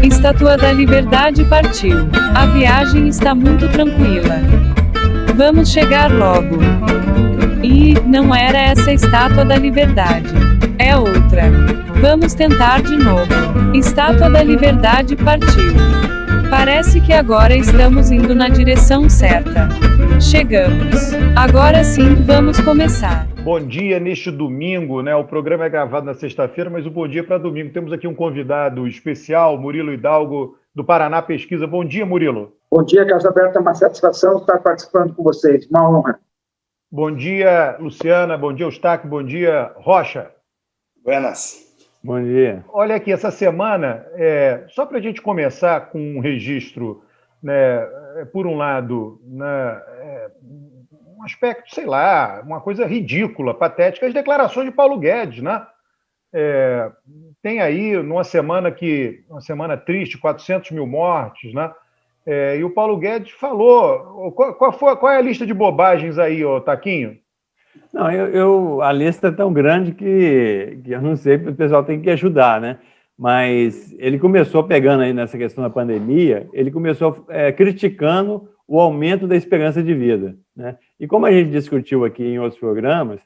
Estátua da Liberdade partiu. A viagem está muito tranquila. Vamos chegar logo. E não era essa a Estátua da Liberdade. É outra. Vamos tentar de novo. Estátua da Liberdade partiu. Parece que agora estamos indo na direção certa. Chegamos. Agora sim, vamos começar. Bom dia neste domingo, né? O programa é gravado na sexta-feira, mas o bom dia é para domingo. Temos aqui um convidado especial, Murilo Hidalgo, do Paraná Pesquisa. Bom dia, Murilo. Bom dia, Carlos Alberto. É uma satisfação estar participando com vocês. Uma honra. Bom dia, Luciana. Bom dia, Eustáquio. Bom dia, Rocha. Buenas. Bom dia. Olha aqui, essa semana, só para a gente começar com um registro, né, por um lado, um aspecto, sei lá, uma coisa ridícula, patética, as declarações de Paulo Guedes, né? Tem aí, numa semana triste, 400 mil mortes, né? E o Paulo Guedes falou, qual é a lista de bobagens aí, ô Taquinho? Não, a lista é tão grande que eu não sei, o pessoal tem que ajudar, né? Mas ele começou pegando aí nessa questão da pandemia, ele começou criticando o aumento da esperança de vida, né? E como a gente discutiu aqui em outros programas,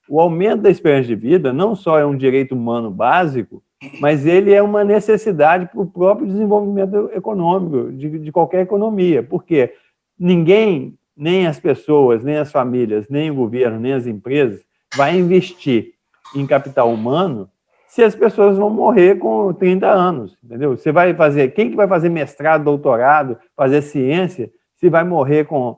o aumento da esperança de vida não só é um direito humano básico, mas ele é uma necessidade para o próprio desenvolvimento econômico de qualquer economia, porque ninguém, nem as pessoas, nem as famílias, nem o governo, nem as empresas, vai investir em capital humano se as pessoas vão morrer com 30 anos, entendeu? Você vai fazer, quem que vai fazer mestrado, doutorado, fazer ciência, se vai morrer com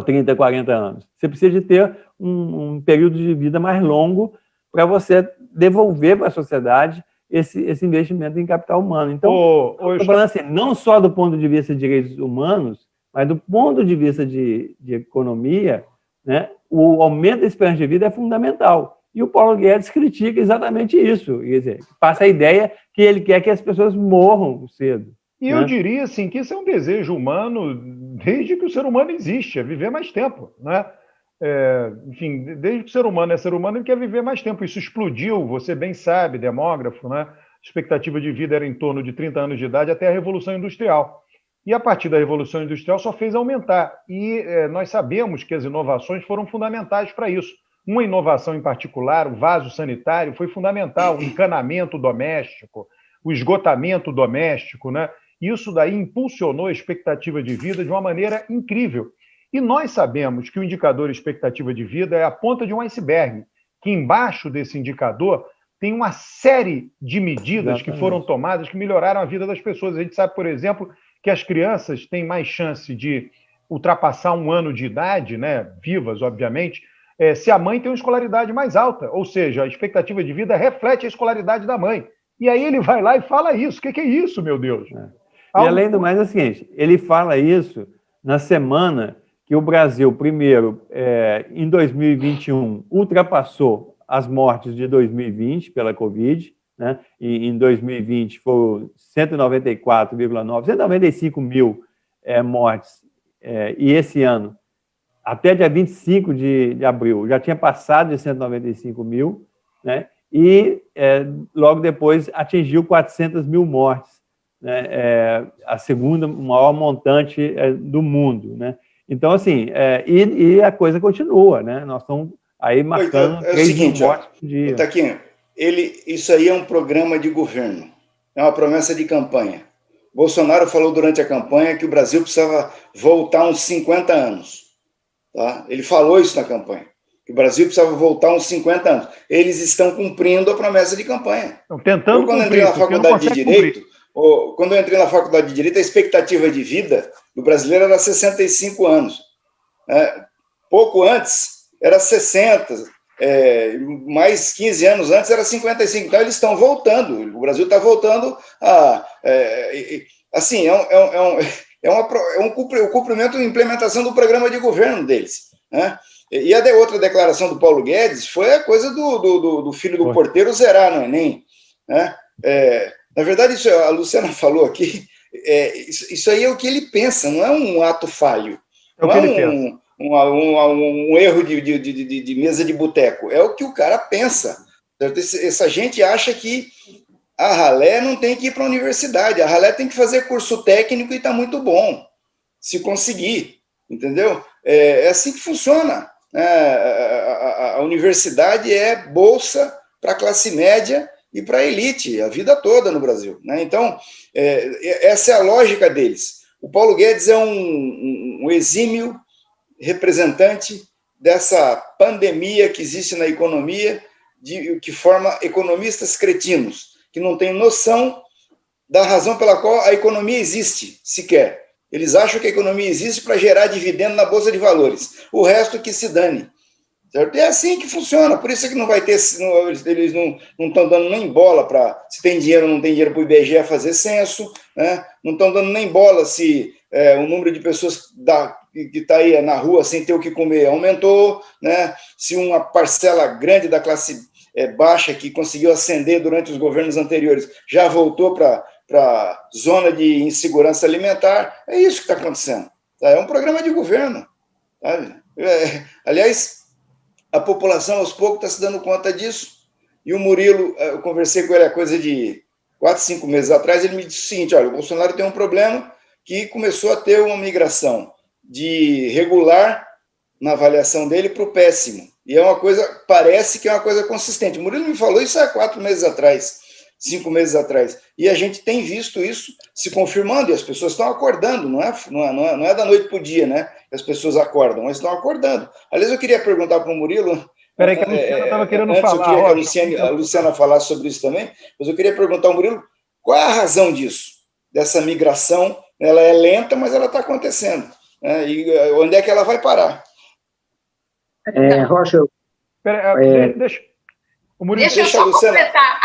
30, 40 anos? Você precisa de ter um período de vida mais longo para você devolver para a sociedade esse investimento em capital humano. Então, estou falando assim, não só do ponto de vista de direitos humanos, mas do ponto de vista de economia, né, o aumento da esperança de vida é fundamental. E o Paulo Guedes critica exatamente isso. Quer dizer, passa a ideia que ele quer que as pessoas morram cedo. E eu diria assim, que isso é um desejo humano desde que o ser humano existe, é viver mais tempo, né? Enfim, desde que o ser humano é ser humano, ele quer viver mais tempo. Isso explodiu, você bem sabe, demógrafo, né? A expectativa de vida era em torno de 30 anos de idade até a Revolução Industrial. E a partir da Revolução Industrial só fez aumentar. E nós sabemos que as inovações foram fundamentais para isso. Uma inovação em particular, o vaso sanitário, foi fundamental, o encanamento doméstico, o esgotamento doméstico, né? Isso daí impulsionou a expectativa de vida de uma maneira incrível. E nós sabemos que o indicador expectativa de vida é a ponta de um iceberg, que embaixo desse indicador tem uma série de medidas que foram tomadas que melhoraram a vida das pessoas. A gente sabe, por exemplo, que as crianças têm mais chance de ultrapassar 1 ano de idade, né, vivas, obviamente, se a mãe tem uma escolaridade mais alta, ou seja, a expectativa de vida reflete a escolaridade da mãe. E aí ele vai lá e fala isso. O que é isso, meu Deus? E além do mais, é o seguinte, ele fala isso na semana que o Brasil, primeiro, em 2021, ultrapassou as mortes de 2020 pela Covid, né? E em 2020 foram 195 mil mortes, e esse ano, até dia 25 de abril, já tinha passado de 195 mil, né? E logo depois atingiu 400 mil mortes, né? A segunda maior montante do mundo, né? Então, assim, e a coisa continua, né? Nós estamos aí marcando 3 mil mortes por dia. Taquinho, isso aí é um programa de governo, é uma promessa de campanha. Bolsonaro falou durante a campanha que o Brasil precisava voltar uns 50 anos. Tá? Ele falou isso na campanha, que o Brasil precisava voltar uns 50 anos. Eles estão cumprindo a promessa de campanha. Estão tentando quando entrei na faculdade de Direito, quando eu entrei na faculdade de Direito, a expectativa de vida do brasileiro era 65 anos. Pouco antes era 60, mais 15 anos antes era 55. Então, eles estão voltando. O Brasil está voltando a... assim, o cumprimento e implementação do programa de governo deles, né? E a outra declaração do Paulo Guedes foi a coisa do filho do porteiro zerar no Enem, né? Na verdade, isso a Luciana falou aqui, isso aí é o que ele pensa, não é um ato falho, não é um erro de mesa de boteco, é o que o cara pensa. Essa gente acha que A ralé não tem que ir para a universidade, a ralé tem que fazer curso técnico e está muito bom, se conseguir, entendeu? É assim que funciona. A universidade é bolsa para a classe média e para a elite, a vida toda no Brasil, né? Então, essa é a lógica deles. O Paulo Guedes é um exímio representante dessa pandemia que existe na economia, que forma economistas cretinos, que não têm noção da razão pela qual a economia existe, sequer. Eles acham que a economia existe para gerar dividendo na Bolsa de Valores. O resto que se dane. Certo? É assim que funciona. Por isso é que não vai ter... Eles não estão dando nem bola para... Se tem dinheiro ou não tem dinheiro para o IBGE fazer censo. Né? Não estão dando nem bola se o número de pessoas que está aí na rua sem ter o que comer aumentou. Né? Se uma parcela grande da classe baixa que conseguiu ascender durante os governos anteriores já voltou para zona de insegurança alimentar. É isso que está acontecendo. Tá? É um programa de governo. Sabe? Aliás, a população aos poucos está se dando conta disso. E o Murilo, eu conversei com ele há coisa de 4, 5 meses atrás, ele me disse o seguinte: olha, o Bolsonaro tem um problema que começou a ter uma migração de regular na avaliação dele para o péssimo. E é uma coisa, parece que é uma coisa consistente. O Murilo me falou isso há 4 meses atrás, 5 meses atrás. E a gente tem visto isso se confirmando, e as pessoas estão acordando, não é da noite para o dia, né? As pessoas acordam, mas estão acordando. Aliás, eu queria perguntar para o Murilo... Peraí, que a Luciana estava querendo falar. Eu queria que a Luciana falasse sobre isso também, mas eu queria perguntar ao Murilo qual é a razão disso, dessa migração. Ela é lenta, mas ela está acontecendo. Né? E onde é que ela vai parar? Rocha, Deixa eu só completar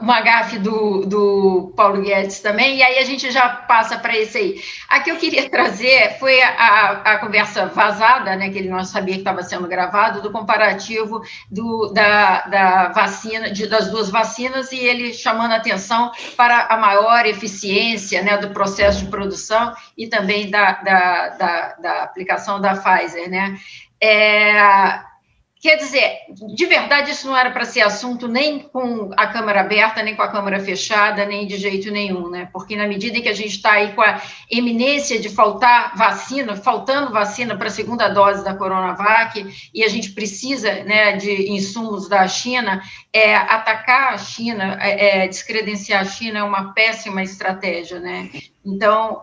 uma gafe do Paulo Guedes também, e aí a gente já passa para esse aí. A que eu queria trazer foi a conversa vazada, né, que ele não sabia que estava sendo gravado, do comparativo da vacina, das 2 vacinas, e ele chamando a atenção para a maior eficiência, né, do processo de produção e também da aplicação da Pfizer, né? Quer dizer, de verdade, isso não era para ser assunto nem com a Câmara aberta, nem com a Câmara fechada, nem de jeito nenhum, né? Porque na medida em que a gente está aí com a eminência de faltando vacina para a 2ª dose da Coronavac, e a gente precisa, né, de insumos da China, atacar a China, descredenciar a China é uma péssima estratégia, né? Então,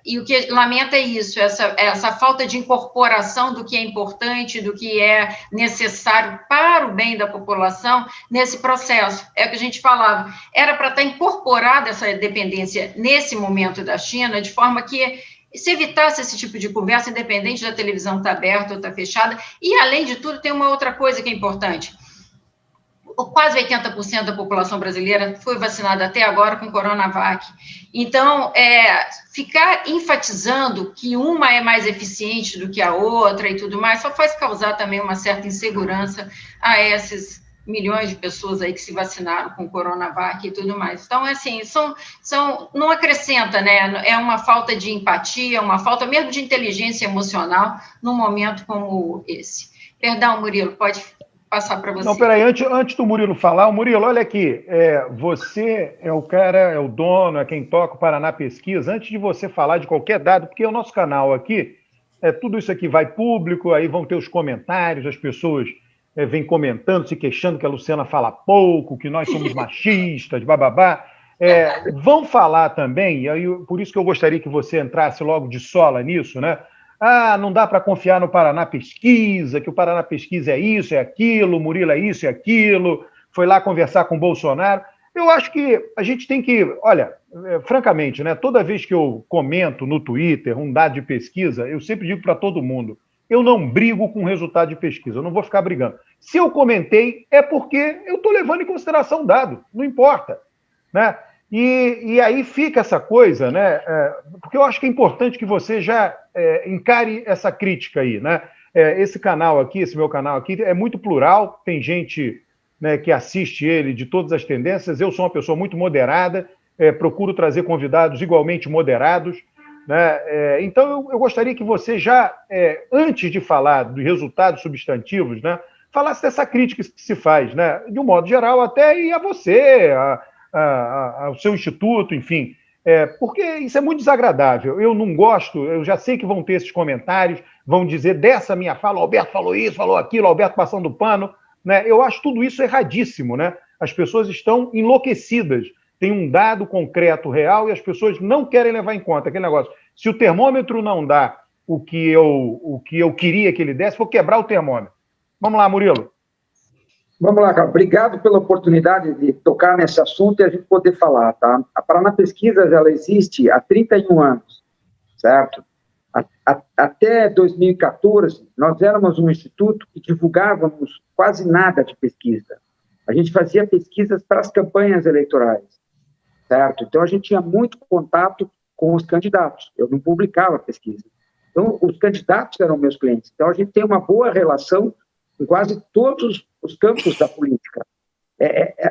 e o que lamenta é isso, essa falta de incorporação do que é importante, do que é necessário para o bem da população nesse processo. É o que a gente falava, era para estar incorporada essa dependência nesse momento da China, de forma que se evitasse esse tipo de conversa, independente da televisão estar aberta ou estar fechada. E, além de tudo, tem uma outra coisa que é importante. Quase 80% da população brasileira foi vacinada até agora com Coronavac. Então, ficar enfatizando que uma é mais eficiente do que a outra e tudo mais, só faz causar também uma certa insegurança a esses milhões de pessoas aí que se vacinaram com Coronavac e tudo mais. Então, assim, não acrescenta, né? É uma falta de empatia, uma falta mesmo de inteligência emocional num momento como esse. Perdão, Murilo, pode passar para você. Não, peraí, antes do Murilo falar, Murilo, olha aqui, você é o cara, é o dono, é quem toca o Paraná Pesquisa. Antes de você falar de qualquer dado, porque o nosso canal aqui, tudo isso aqui vai público, aí vão ter os comentários, as pessoas vêm comentando, se queixando que a Luciana fala pouco, que nós somos machistas, bababá. Vão falar também, e aí, por isso que eu gostaria que você entrasse logo de sola nisso, né? Não dá para confiar no Paraná Pesquisa, que o Paraná Pesquisa é isso, é aquilo, o Murilo é isso, é aquilo, foi lá conversar com o Bolsonaro. Eu acho que a gente tem que, olha, francamente, né, toda vez que eu comento no Twitter um dado de pesquisa, eu sempre digo para todo mundo, eu não brigo com o resultado de pesquisa, eu não vou ficar brigando. Se eu comentei, é porque eu estou levando em consideração o dado, não importa, né? E aí fica essa coisa, né? Porque eu acho que é importante que você já encare essa crítica aí, né? Esse canal aqui, esse meu canal aqui, é muito plural, tem gente, né, que assiste ele de todas as tendências. Eu sou uma pessoa muito moderada, procuro trazer convidados igualmente moderados, né? Então eu gostaria que você já, antes de falar dos resultados substantivos, né, falasse dessa crítica que se faz, né? De um modo geral, até e a você, ao seu instituto, enfim. Porque isso é muito desagradável. Eu não gosto, eu já sei que vão ter esses comentários, vão dizer dessa minha fala, o Alberto falou isso, falou aquilo, o Alberto passando pano, né? Eu acho tudo isso erradíssimo, né? As pessoas estão enlouquecidas. Tem um dado concreto, real, e as pessoas não querem levar em conta aquele negócio. Se o termômetro não dá o que eu queria que ele desse, vou quebrar o termômetro. Vamos lá, Murilo. Vamos lá, cara. Obrigado pela oportunidade de tocar nesse assunto e a gente poder falar, tá? A Paraná Pesquisas, ela existe há 31 anos, certo? Até 2014, nós éramos um instituto que divulgávamos quase nada de pesquisa. A gente fazia pesquisas para as campanhas eleitorais, certo? Então, a gente tinha muito contato com os candidatos. Eu não publicava pesquisa. Então, os candidatos eram meus clientes. Então, a gente tem uma boa relação em quase todos os campos da política.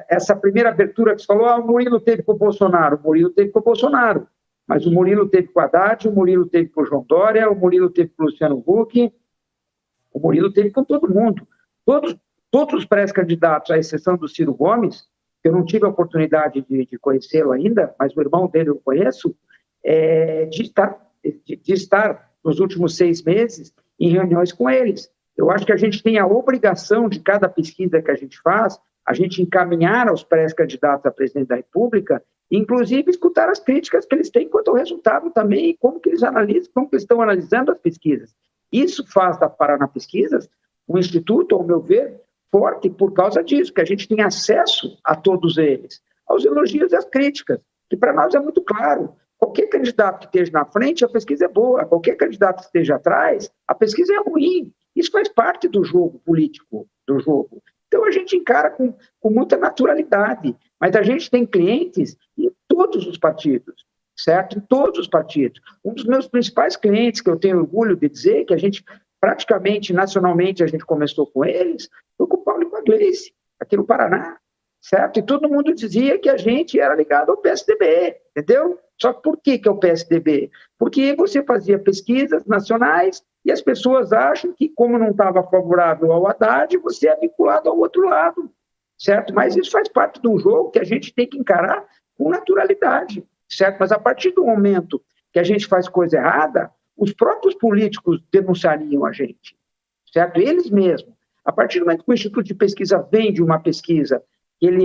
Essa primeira abertura que você falou, o Murilo teve com o Bolsonaro. O Murilo teve com o Bolsonaro. Mas o Murilo teve com o Haddad, o Murilo teve com o João Dória, o Murilo teve com o Luciano Huck, o Murilo teve com todo mundo. Todos os pré-candidatos, à exceção do Ciro Gomes, eu não tive a oportunidade de conhecê-lo ainda, mas o irmão dele eu conheço, de estar nos últimos 6 meses em reuniões com eles. Eu acho que a gente tem a obrigação de cada pesquisa que a gente faz, a gente encaminhar aos pré-candidatos a presidente da República, inclusive escutar as críticas que eles têm quanto ao resultado também, e como que eles analisam, como que eles estão analisando as pesquisas. Isso faz da Paraná Pesquisas um instituto, ao meu ver, forte por causa disso, que a gente tem acesso a todos eles, aos elogios e às críticas, que para nós é muito claro. Qualquer candidato que esteja na frente, a pesquisa é boa. Qualquer candidato que esteja atrás, a pesquisa é ruim. Isso faz parte do jogo político, do jogo. Então, a gente encara com muita naturalidade. Mas a gente tem clientes em todos os partidos, certo? Em todos os partidos. Um dos meus principais clientes, que eu tenho orgulho de dizer, que a gente, praticamente, nacionalmente, a gente começou com eles, foi com o Paulo e com a Gleice, aqui no Paraná, certo? E todo mundo dizia que a gente era ligado ao PSDB, entendeu? Só que por que é o PSDB? Porque você fazia pesquisas nacionais e as pessoas acham que, como não estava favorável ao Haddad, você é vinculado ao outro lado, certo? Mas isso faz parte de um jogo que a gente tem que encarar com naturalidade, certo? Mas a partir do momento que a gente faz coisa errada, os próprios políticos denunciariam a gente, certo? Eles mesmos. A partir do momento que o Instituto de Pesquisa vende uma pesquisa que ele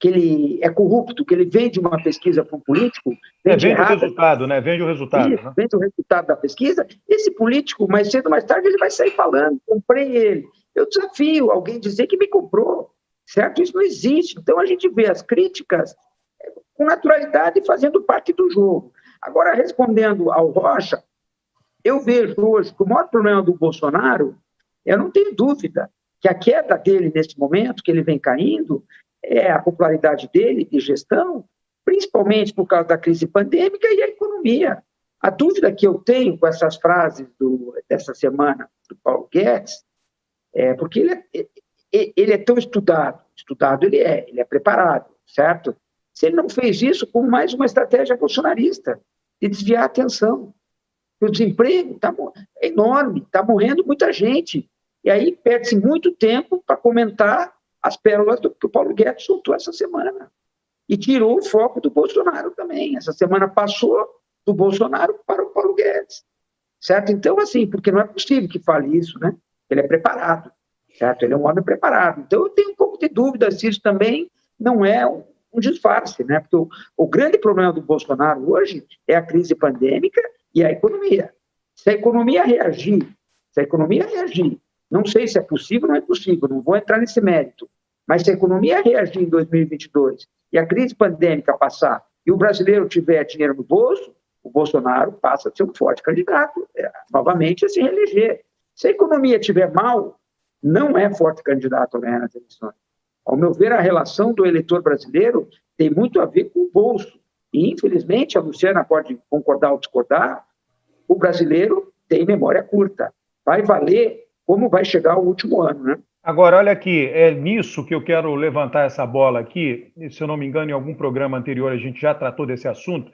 que ele é corrupto, que ele vende uma pesquisa para um político... Vende o resultado, né? Vende o resultado. Isso, né? Vende o resultado da pesquisa. Esse político, mais cedo ou mais tarde, ele vai sair falando, comprei ele. Eu desafio alguém dizer que me comprou, certo? Isso não existe. Então, a gente vê as críticas com naturalidade fazendo parte do jogo. Agora, respondendo ao Rocha, eu vejo hoje que o maior problema do Bolsonaro, eu não tenho dúvida, que a queda dele nesse momento, que ele vem caindo, é a popularidade dele de gestão, principalmente por causa da crise pandêmica e a economia. A dúvida que eu tenho com essas frases dessa semana do Paulo Guedes, porque ele é tão estudado ele é preparado, certo? Se ele não fez isso com mais uma estratégia bolsonarista, de desviar a atenção. O desemprego é enorme, está morrendo muita gente. E aí perde-se muito tempo para comentar as pérolas que o Paulo Guedes soltou essa semana. E tirou o foco do Bolsonaro também. Essa semana passou do Bolsonaro para o Paulo Guedes. Certo? Então, assim, porque não é possível que fale isso, né? Ele é preparado, certo? Ele é um homem preparado. Então, eu tenho um pouco de dúvida se isso também não é um disfarce, né? Porque o grande problema do Bolsonaro hoje é a crise pandêmica e a economia. Se a economia reagir, não sei se é possível ou não é possível, não vou entrar nesse mérito, mas se a economia reagir em 2022 e a crise pandêmica passar e o brasileiro tiver dinheiro no bolso, o Bolsonaro passa a ser um forte candidato, novamente a se reeleger. Se a economia estiver mal, não é forte candidato a ganhar nas eleições. Ao meu ver, a relação do eleitor brasileiro tem muito a ver com o bolso. E, infelizmente, a Luciana pode concordar ou discordar, o brasileiro tem memória curta. Vai valer como vai chegar o último ano, né? Agora, olha aqui, é nisso que eu quero levantar essa bola aqui. Se eu não me engano, em algum programa anterior a gente já tratou desse assunto.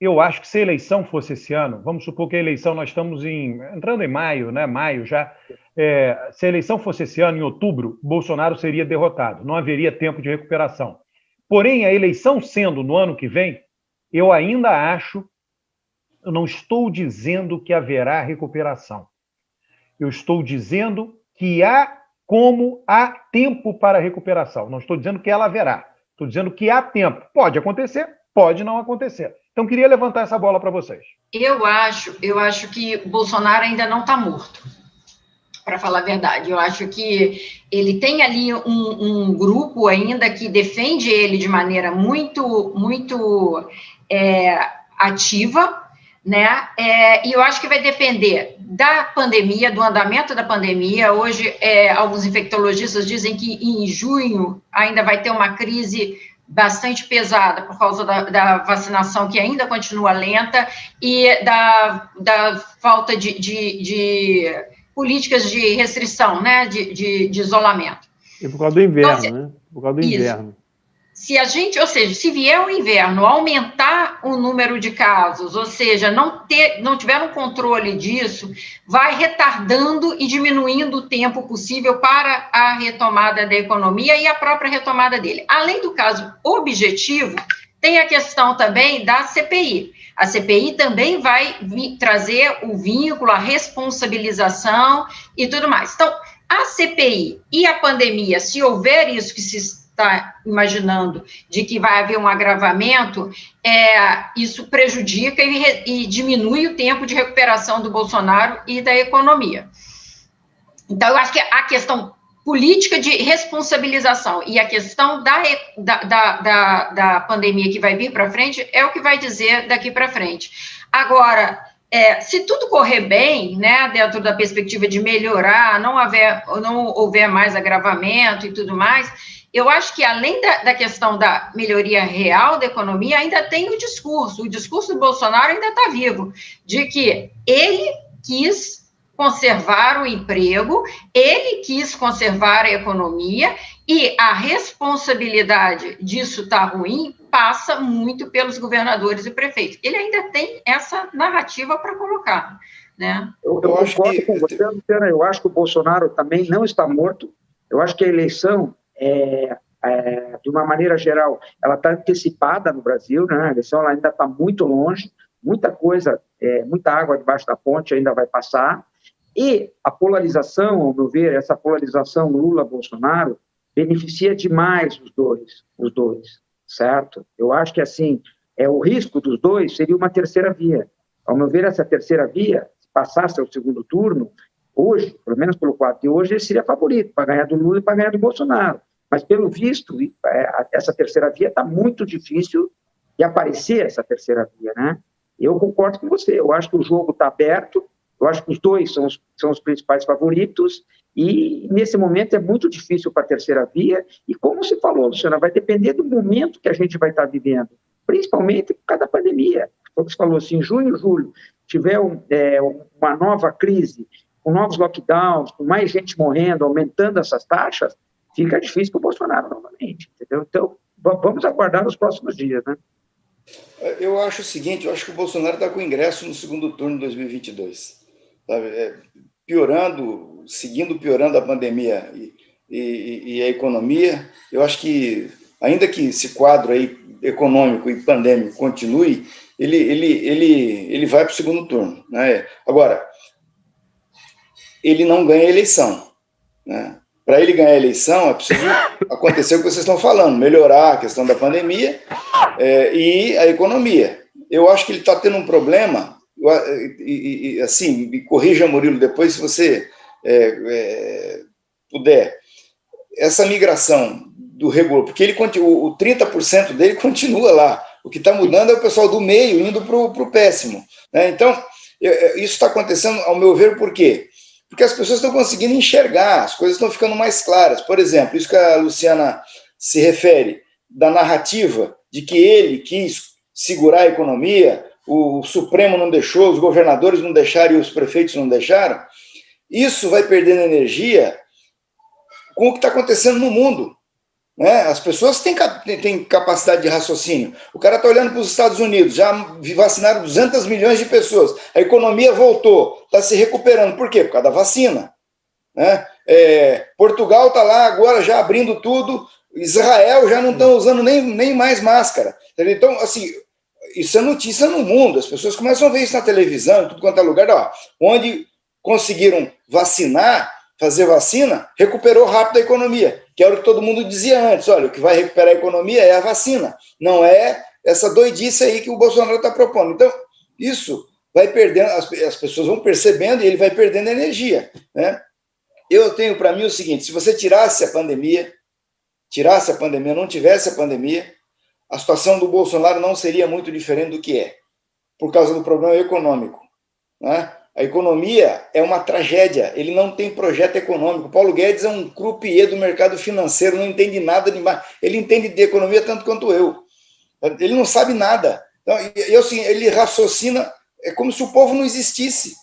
Eu acho que se a eleição fosse esse ano, vamos supor que a eleição, nós estamos entrando em maio, né? Maio já. se a eleição fosse esse ano, em outubro, Bolsonaro seria derrotado, não haveria tempo de recuperação. Porém, a eleição sendo no ano que vem, eu ainda acho, eu não estou dizendo que haverá recuperação. Eu estou dizendo que há tempo para a recuperação. Não estou dizendo que ela haverá. Estou dizendo que há tempo. Pode acontecer, pode não acontecer. Então, queria levantar essa bola para vocês. Eu acho que Bolsonaro ainda não está morto, para falar a verdade. Eu acho que ele tem ali um grupo ainda que defende ele de maneira muito ativa, né? E eu acho que vai depender da pandemia, do andamento da pandemia. Hoje, alguns infectologistas dizem que em junho ainda vai ter uma crise bastante pesada por causa da vacinação, que ainda continua lenta, e da falta de políticas de restrição, né, de isolamento. E por causa do inverno, então, né? Por causa do inverno. Se vier o inverno, aumentar o número de casos, ou seja, não tiver um controle disso, vai retardando e diminuindo o tempo possível para a retomada da economia e a própria retomada dele. Além do caso objetivo, tem a questão também da CPI. A CPI também vai trazer o vínculo, a responsabilização e tudo mais. Então, a CPI e a pandemia, se houver isso que se está imaginando, de que vai haver um agravamento, isso prejudica e diminui o tempo de recuperação do Bolsonaro e da economia. Então, eu acho que a questão política de responsabilização e a questão da pandemia que vai vir para frente é o que vai dizer daqui para frente. Agora, se tudo correr bem, né, dentro da perspectiva de melhorar, não houver mais agravamento e tudo mais, eu acho que além da questão da melhoria real da economia, ainda tem o discurso do Bolsonaro ainda está vivo, de que ele quis conservar o emprego, ele quis conservar a economia, e a responsabilidade disso estar ruim passa muito pelos governadores e prefeitos. Ele ainda tem essa narrativa para colocar, né? Eu concordo com você, Luciana. Eu acho que o Bolsonaro também não está morto. Eu acho que a eleição, de uma maneira geral, ela está antecipada no Brasil, né? A eleição ela ainda está muito longe, muita coisa, muita água debaixo da ponte ainda vai passar. E a polarização, ao meu ver, essa polarização Lula-Bolsonaro, beneficia demais os dois, certo? Eu acho que, assim, o risco dos dois seria uma terceira via. Ao meu ver, essa terceira via, se passasse ao segundo turno, hoje, pelo menos pelo quadro de hoje, ele seria favorito para ganhar do Lula e para ganhar do Bolsonaro. Mas, pelo visto, essa terceira via está muito difícil de aparecer, essa terceira via, né? Eu concordo com você. Eu acho que o jogo está aberto. Eu acho que os dois são os principais favoritos, e nesse momento é muito difícil para a terceira via, e como se falou, Luciana, vai depender do momento que a gente vai estar vivendo, principalmente por causa da pandemia. Como se falou, se em junho, julho, tiver uma nova crise, com novos lockdowns, com mais gente morrendo, aumentando essas taxas, fica difícil para o Bolsonaro novamente, entendeu? Então, vamos aguardar os próximos dias, né? Eu acho o seguinte, eu acho que o Bolsonaro está com ingresso no segundo turno de 2022. Seguindo piorando a pandemia e a economia, eu acho que, ainda que esse quadro aí econômico e pandêmico continue, ele vai para o segundo turno, né? Agora, ele não ganha a eleição, né? Para ele ganhar a eleição, é preciso acontecer o que vocês estão falando, melhorar a questão da pandemia e a economia. Eu acho que ele está tendo um problema. Assim, me corrija, Murilo, depois, se você puder, essa migração do regular, porque o 30% dele continua lá, o que está mudando é o pessoal do meio indo para o péssimo, né? Então, isso está acontecendo, ao meu ver, por quê? Porque as pessoas estão conseguindo enxergar, as coisas estão ficando mais claras. Por exemplo, isso que a Luciana se refere, da narrativa de que ele quis segurar a economia, o Supremo não deixou, os governadores não deixaram e os prefeitos não deixaram, isso vai perdendo energia com o que está acontecendo no mundo, né? As pessoas têm capacidade de raciocínio. O cara está olhando para os Estados Unidos, já vacinaram 200 milhões de pessoas, a economia voltou, está se recuperando. Por quê? Por causa da vacina, né? Portugal está lá agora já abrindo tudo, Israel já não estão usando nem mais máscara. Então, assim, isso é notícia no mundo, as pessoas começam a ver isso na televisão, em tudo quanto é lugar, ó, onde conseguiram fazer vacina, recuperou rápido a economia, que era o que todo mundo dizia antes, olha, o que vai recuperar a economia é a vacina, não é essa doidice aí que o Bolsonaro está propondo. Então, isso vai perdendo, as pessoas vão percebendo e ele vai perdendo energia, né? Eu tenho para mim o seguinte, se você tirasse a pandemia, não tivesse a pandemia, a situação do Bolsonaro não seria muito diferente do que é, por causa do problema econômico, né? A economia é uma tragédia, ele não tem projeto econômico. Paulo Guedes é um croupier do mercado financeiro, não entende nada demais. Ele entende de economia tanto quanto eu. Ele não sabe nada. Então, assim, ele raciocina, é como se o povo não existisse.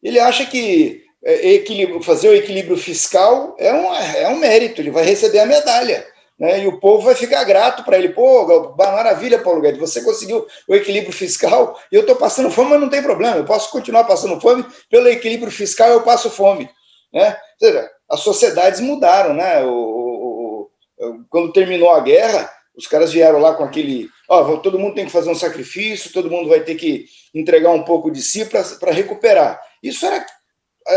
Ele acha que fazer o equilíbrio fiscal é um mérito, ele vai receber a medalha, né? E o povo vai ficar grato para ele. Pô, maravilha, Paulo Guedes, você conseguiu o equilíbrio fiscal e eu estou passando fome, mas não tem problema, eu posso continuar passando fome, pelo equilíbrio fiscal eu passo fome, né? Ou seja, as sociedades mudaram, né? Quando terminou a guerra, os caras vieram lá com aquele, todo mundo tem que fazer um sacrifício, todo mundo vai ter que entregar um pouco de si para recuperar. Isso era...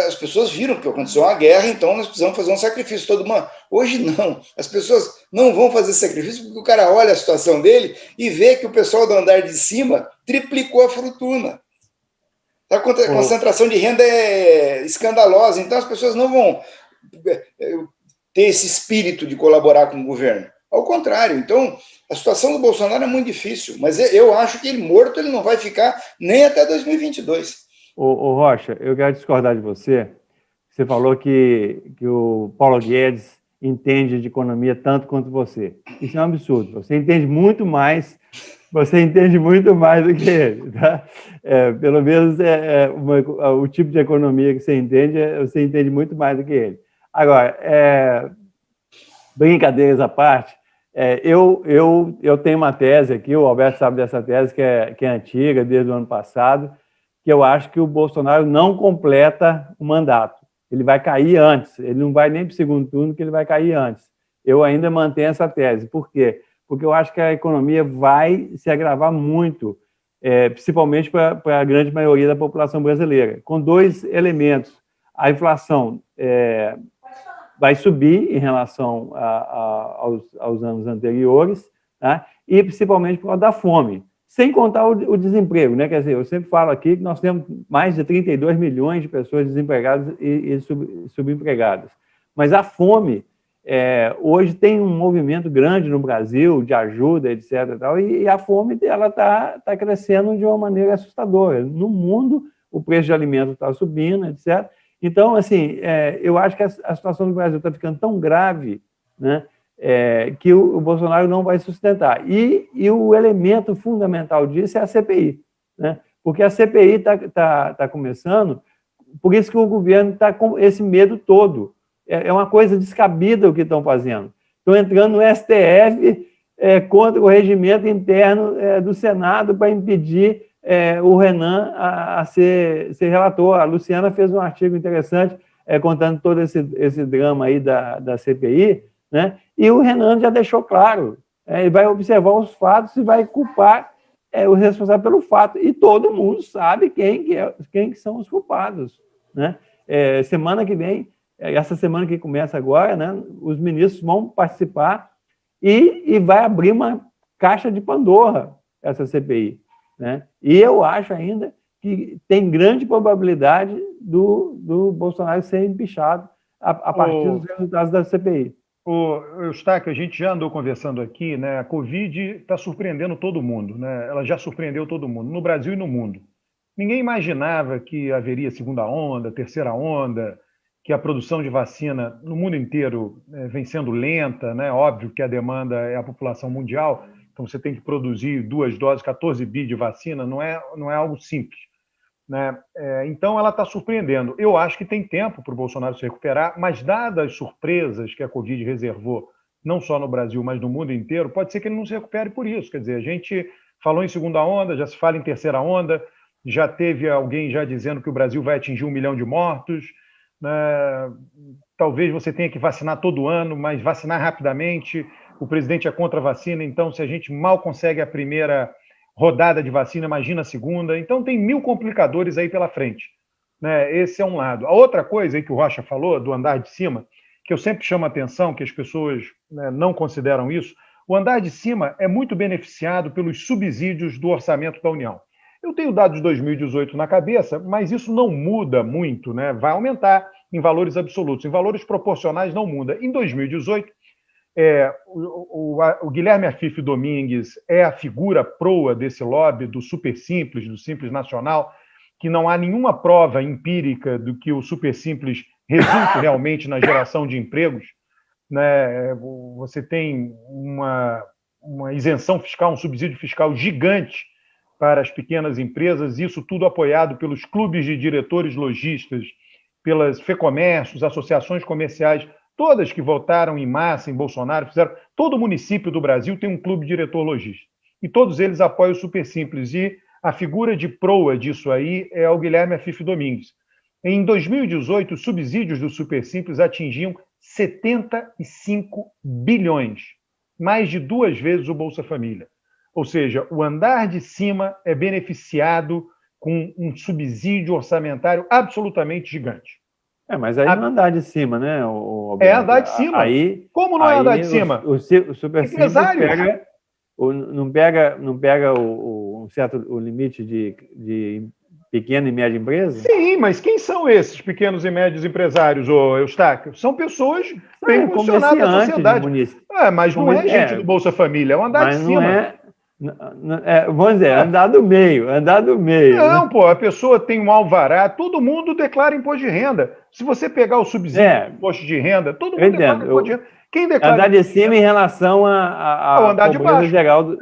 As pessoas viram que aconteceu uma guerra, então nós precisamos fazer um sacrifício todo mundo. Hoje não, as pessoas não vão fazer sacrifício porque o cara olha a situação dele e vê que o pessoal do andar de cima triplicou a fortuna. A concentração de renda é escandalosa, então as pessoas não vão ter esse espírito de colaborar com o governo. Ao contrário, então a situação do Bolsonaro é muito difícil, mas eu acho que ele morto ele não vai ficar nem até 2022. Ô Rocha, eu quero discordar de você. Você falou que o Paulo Guedes entende de economia tanto quanto você. Isso é um absurdo. Você entende muito mais do que ele. Tá? Pelo menos o tipo de economia que você entende muito mais do que ele. Agora, brincadeiras à parte, eu tenho uma tese aqui, o Alberto sabe dessa tese, que é antiga, desde o ano passado, que eu acho que o Bolsonaro não completa o mandato. Ele vai cair antes, ele não vai nem para o segundo turno, que ele vai cair antes. Eu ainda mantenho essa tese. Por quê? Porque eu acho que a economia vai se agravar muito, principalmente para a grande maioria da população brasileira, com dois elementos. A inflação vai subir em relação aos anos anteriores, tá? E principalmente por causa da fome. Sem contar o desemprego, né? Quer dizer, eu sempre falo aqui que nós temos mais de 32 milhões de pessoas desempregadas e subempregadas. Mas a fome, hoje tem um movimento grande no Brasil de ajuda, etc. E a fome ela está crescendo de uma maneira assustadora. No mundo, o preço de alimento está subindo, etc. Então, assim, eu acho que a situação do Brasil está ficando tão grave, né? Que o Bolsonaro não vai sustentar. E o elemento fundamental disso é a CPI, né? Porque a CPI está começando, por isso que o governo está com esse medo todo. É uma coisa descabida o que estão fazendo. Estão entrando no STF contra o regimento interno do Senado para impedir o Renan a ser relator. A Luciana fez um artigo interessante contando todo esse drama aí da CPI, né? E o Renan já deixou claro, ele vai observar os fatos e vai culpar o responsável pelo fato. E todo mundo sabe quem que são os culpados, né? Semana que vem, essa semana que começa agora, né, os ministros vão participar e vai abrir uma caixa de Pandora, essa CPI, né? E eu acho ainda que tem grande probabilidade do Bolsonaro ser empichado a partir dos resultados da CPI. Eustáquio, a gente já andou conversando aqui, né? A Covid está surpreendendo todo mundo, né? Ela já surpreendeu todo mundo, no Brasil e no mundo. Ninguém imaginava que haveria segunda onda, terceira onda, que a produção de vacina no mundo inteiro vem sendo lenta, né? Óbvio que a demanda é a população mundial, então você tem que produzir 2 doses, 14 bi de vacina, não é algo simples, né? Então ela está surpreendendo. Eu acho que tem tempo para o Bolsonaro se recuperar, mas dadas as surpresas que a Covid reservou, não só no Brasil, mas no mundo inteiro, pode ser que ele não se recupere por isso. Quer dizer, a gente falou em segunda onda, já se fala em terceira onda, já teve alguém já dizendo que o Brasil vai atingir 1 milhão de mortos, né? talvez você tenha que vacinar todo ano, mas vacinar rapidamente. O presidente é contra a vacina, então se a gente mal consegue a primeira rodada de vacina, imagina a segunda. Então tem 1000 complicadores aí pela frente, né? Esse é um lado. A outra coisa aí que o Rocha falou, do andar de cima, que eu sempre chamo a atenção, que as pessoas, né, não consideram isso, o andar de cima é muito beneficiado pelos subsídios do orçamento da União. Eu tenho dados de 2018 na cabeça, mas isso não muda muito, né? Vai aumentar em valores absolutos, em valores proporcionais não muda. Em 2018, o Guilherme Afif Domingues é a figura proa desse lobby do Super Simples, do Simples Nacional, que não há nenhuma prova empírica do que o Super Simples resulte realmente na geração de empregos, né? Você tem uma isenção fiscal, um subsídio fiscal gigante para as pequenas empresas, isso tudo apoiado pelos clubes de diretores lojistas, pelas FEComércios, associações comerciais, todas que votaram em massa em Bolsonaro, todo município do Brasil tem um clube diretor lojista. E todos eles apoiam o Super Simples. E a figura de proa disso aí é o Guilherme Afif Domingues. Em 2018, os subsídios do Super Simples atingiam 75 bilhões, mais de 2 vezes o Bolsa Família. Ou seja, o andar de cima é beneficiado com um subsídio orçamentário absolutamente gigante. Mas aí não é andar de cima, né? É andar de cima. Aí, como não é andar de cima? O Super Simples não pega o limite de pequena e média empresa? Sim, mas quem são esses pequenos e médios empresários, Eustáquio? São pessoas bem posicionadas na sociedade. Mas não é gente do Bolsa Família, é um andar de cima. Vamos dizer, andar do meio. Não, né? Pô, a pessoa tem um alvará, todo mundo declara imposto de renda. Se você pegar o subsídio do imposto de renda, todo mundo declara imposto de renda. Quem declara andar de cima em relação à pobreza geral.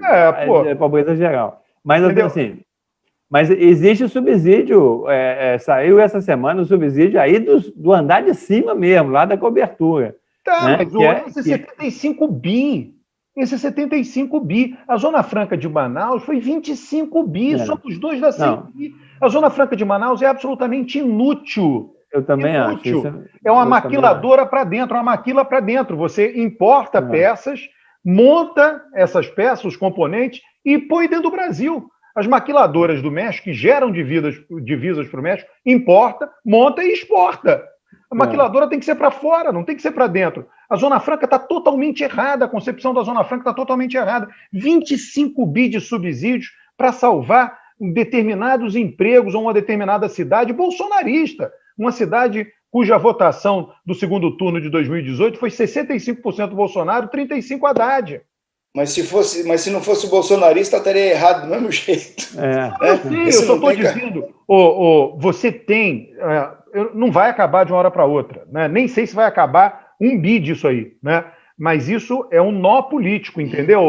Pobreza geral. Mas, assim, mas existe o subsídio, saiu essa semana o subsídio aí do andar de cima mesmo, lá da cobertura. Tá, né? Mas esse 75 bi. Esse 75 bi. A Zona Franca de Manaus foi 25 bi, somos 2 da 100 bi. A Zona Franca de Manaus é absolutamente inútil. Eu também acho. É uma maquiladora para dentro, uma maquila para dentro. Você importa peças, monta essas peças, os componentes, e põe dentro do Brasil. As maquiladoras do México, que geram divisas para o México, importa, monta e exporta. A maquiladora tem que ser para fora, não tem que ser para dentro. A Zona Franca está totalmente errada, a concepção da Zona Franca está totalmente errada. 25 bi de subsídios para salvar determinados empregos ou uma determinada cidade bolsonarista. Uma cidade cuja votação do segundo turno de 2018 foi 65% Bolsonaro, 35% Haddad. Mas se não fosse bolsonarista, estaria errado do mesmo jeito. Eu só estou dizendo, você tem... não vai acabar de uma hora para outra, né? Nem sei se vai acabar 1 bi disso aí, né? Mas isso é um nó político, entendeu,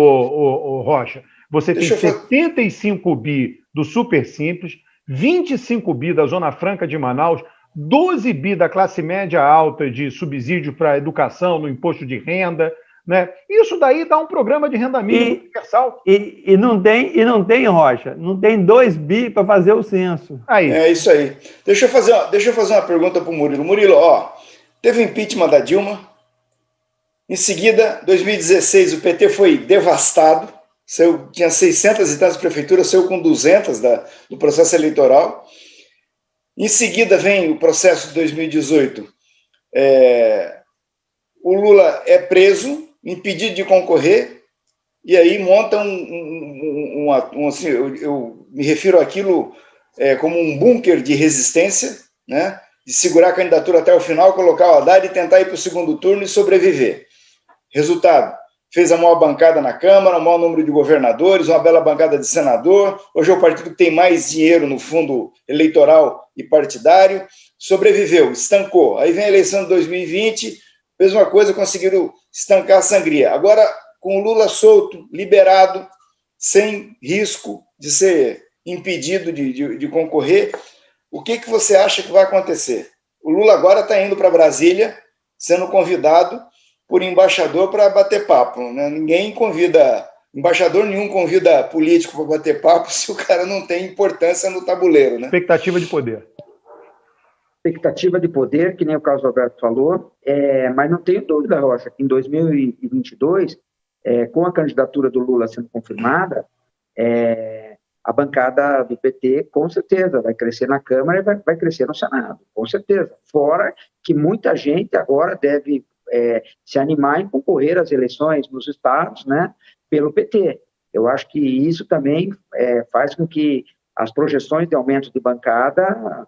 Rocha? Você tem 75 bi do Super Simples, 25 bi da Zona Franca de Manaus, 12 bi da classe média alta de subsídio para a educação, no imposto de renda, né? Isso daí dá um programa de renda mínima universal. E não tem, Rocha, não tem 2 bi para fazer o censo. Aí. É isso aí. Deixa eu fazer uma pergunta para o Murilo. Murilo, teve o impeachment da Dilma. Em seguida, 2016, o PT foi devastado. Tinha 600 e tantas prefeituras, saiu com 200 do processo eleitoral. Em seguida, vem o processo de 2018. O Lula é preso, impedido de concorrer, e aí monta assim, eu me refiro àquilo como um bunker de resistência, né, de segurar a candidatura até o final, colocar o Haddad e tentar ir para o segundo turno e sobreviver. Resultado, fez a maior bancada na Câmara, o maior número de governadores, uma bela bancada de senador, hoje é o partido que tem mais dinheiro no fundo eleitoral e partidário, sobreviveu, estancou. Aí vem a eleição de 2020, mesma coisa, conseguiram estancar a sangria. Agora, com o Lula solto, liberado, sem risco de ser impedido de concorrer, o que você acha que vai acontecer? O Lula agora está indo para Brasília, sendo convidado por embaixador para bater papo, né? Embaixador nenhum convida político para bater papo se o cara não tem importância no tabuleiro, né? Expectativa de poder. expectativa de poder, que nem o Carlos Alberto falou, mas não tenho dúvida, Rocha, que em 2022, com a candidatura do Lula sendo confirmada, a bancada do PT, com certeza, vai crescer na Câmara e vai crescer no Senado, com certeza. Fora que muita gente agora deve se animar em concorrer às eleições nos estados, né, pelo PT. Eu acho que isso também faz com que as projeções de aumento de bancada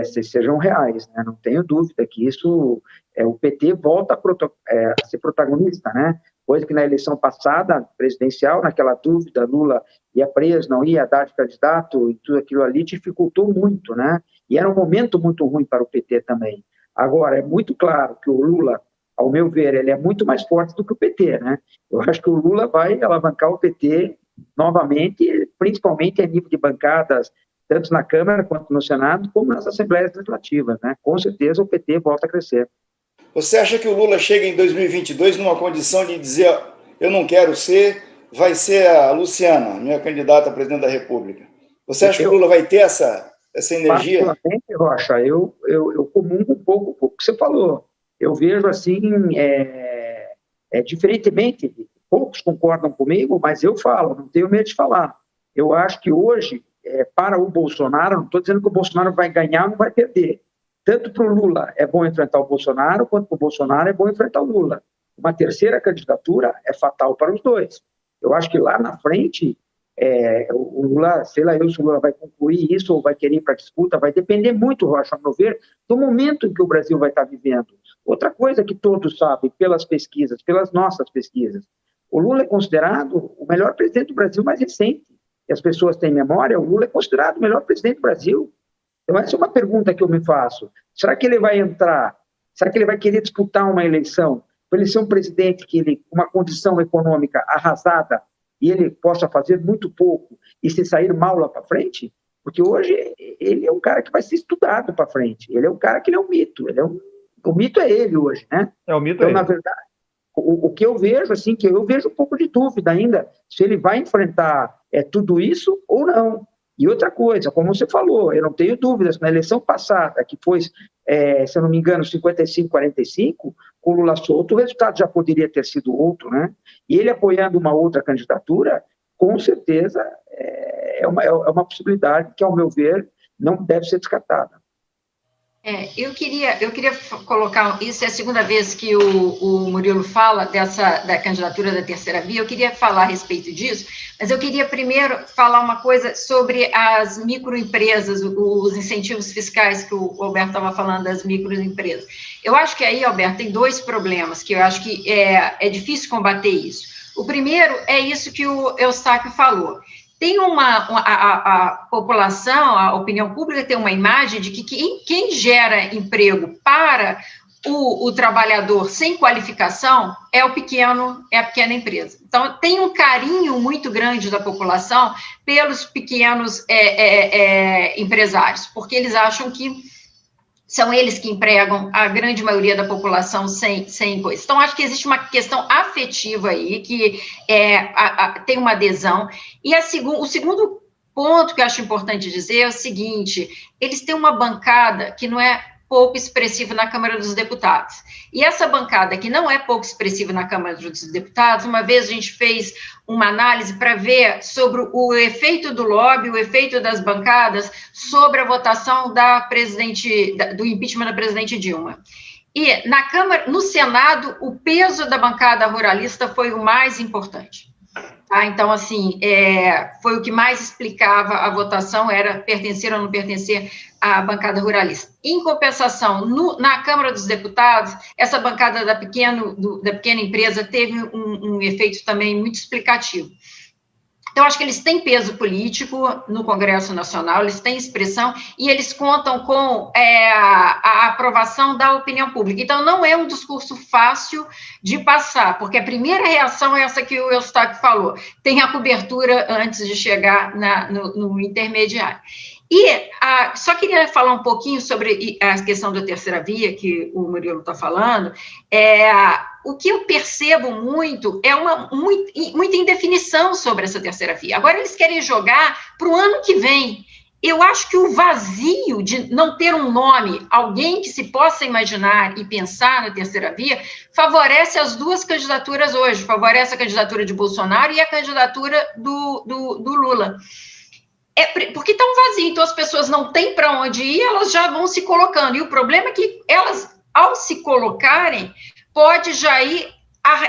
sejam reais, né? Não tenho dúvida que isso, o PT volta a ser protagonista, né? Coisa que na eleição passada, presidencial, naquela dúvida, Lula ia preso, não ia dar de candidato, e tudo aquilo ali dificultou muito, né? E era um momento muito ruim para o PT também. Agora, é muito claro que o Lula, ao meu ver, ele é muito mais forte do que o PT, né? Eu acho que o Lula vai alavancar o PT novamente, principalmente a nível de bancadas, tanto na Câmara quanto no Senado, como nas Assembleias Legislativas, né? Com certeza o PT volta a crescer. Você acha que o Lula chega em 2022 numa condição de dizer, eu não quero ser, vai ser a Luciana, minha candidata a presidente da República? Você acha que o Lula vai ter essa energia? Particularmente, Rocha, eu comungo um pouco com o que você falou. Eu vejo assim, diferentemente, poucos concordam comigo, mas eu falo, não tenho medo de falar. Eu acho que hoje, para o Bolsonaro, não estou dizendo que o Bolsonaro vai ganhar ou não vai perder. Tanto para o Lula é bom enfrentar o Bolsonaro, quanto para o Bolsonaro é bom enfrentar o Lula. Uma terceira candidatura é fatal para os dois. Eu acho que lá na frente, o Lula, sei lá se o Lula vai concluir isso ou vai querer ir para a disputa, vai depender muito, Rocha, a meu ver, do momento em que o Brasil vai estar vivendo. Outra coisa que todos sabem, pelas pesquisas, pelas nossas pesquisas, o Lula é considerado o melhor presidente do Brasil mais recente. E as pessoas têm memória, o Lula é considerado o melhor presidente do Brasil. Então, essa é uma pergunta que eu me faço. Será que ele vai entrar? Será que ele vai querer disputar uma eleição para ele ser um presidente que ele, uma condição econômica arrasada, e ele possa fazer muito pouco e se sair mal lá para frente? Porque hoje ele é um cara que vai ser estudado para frente. Ele é um cara que ele é um mito. O mito é ele hoje, né? O mito então, é na ele. verdade, o que eu vejo, assim, que eu vejo um pouco de dúvida ainda, se ele vai enfrentar tudo isso ou não. E outra coisa, como você falou, eu não tenho dúvidas, na eleição passada, que foi, se eu não me engano, 55-45, com o Lula solto, o resultado já poderia ter sido outro, né? E ele apoiando uma outra candidatura, com certeza é uma possibilidade que, ao meu ver, não deve ser descartada. Eu queria colocar, isso é a segunda vez que o Murilo fala da candidatura da terceira via, eu queria falar a respeito disso, mas eu queria primeiro falar uma coisa sobre as microempresas, os incentivos fiscais que o Alberto estava falando das microempresas. Eu acho que aí, Alberto, tem dois problemas que eu acho que é difícil combater isso. O primeiro é isso que o Eustáquio falou. Tem a população, a opinião pública tem uma imagem de que quem gera emprego para o trabalhador sem qualificação é a pequena empresa. Então, tem um carinho muito grande da população pelos pequenos empresários, porque eles acham que são eles que empregam a grande maioria da população sem coisa. Então, acho que existe uma questão afetiva aí, que tem uma adesão. E o segundo ponto que eu acho importante dizer é o seguinte: eles têm uma bancada que não é pouco expressiva na Câmara dos Deputados. E essa bancada que não é pouco expressiva na Câmara dos Deputados, uma vez a gente fez uma análise para ver sobre o efeito do lobby, o efeito das bancadas sobre a votação do impeachment da presidente Dilma. E na Câmara, no Senado, o peso da bancada ruralista foi o mais importante. Tá? Então, assim, foi o que mais explicava a votação, era pertencer ou não pertencer à bancada ruralista. Em compensação, na Câmara dos Deputados, essa bancada da pequena empresa teve um efeito também muito explicativo. Então, acho que eles têm peso político no Congresso Nacional, eles têm expressão e eles contam com a aprovação da opinião pública. Então, não é um discurso fácil de passar, porque a primeira reação é essa que o Eustáquio falou, tem a cobertura antes de chegar no intermediário. E só queria falar um pouquinho sobre a questão da terceira via, que o Murilo está falando. O que eu percebo muito é muita indefinição sobre essa terceira via. Agora eles querem jogar para o ano que vem. eu acho que o vazio de não ter um nome, alguém que se possa imaginar e pensar na terceira via, favorece as duas candidaturas hoje, favorece a candidatura de Bolsonaro e a candidatura do Lula. Porque está um vazio, então as pessoas não têm para onde ir, elas já vão se colocando, e o problema é que elas, ao se colocarem, pode já ir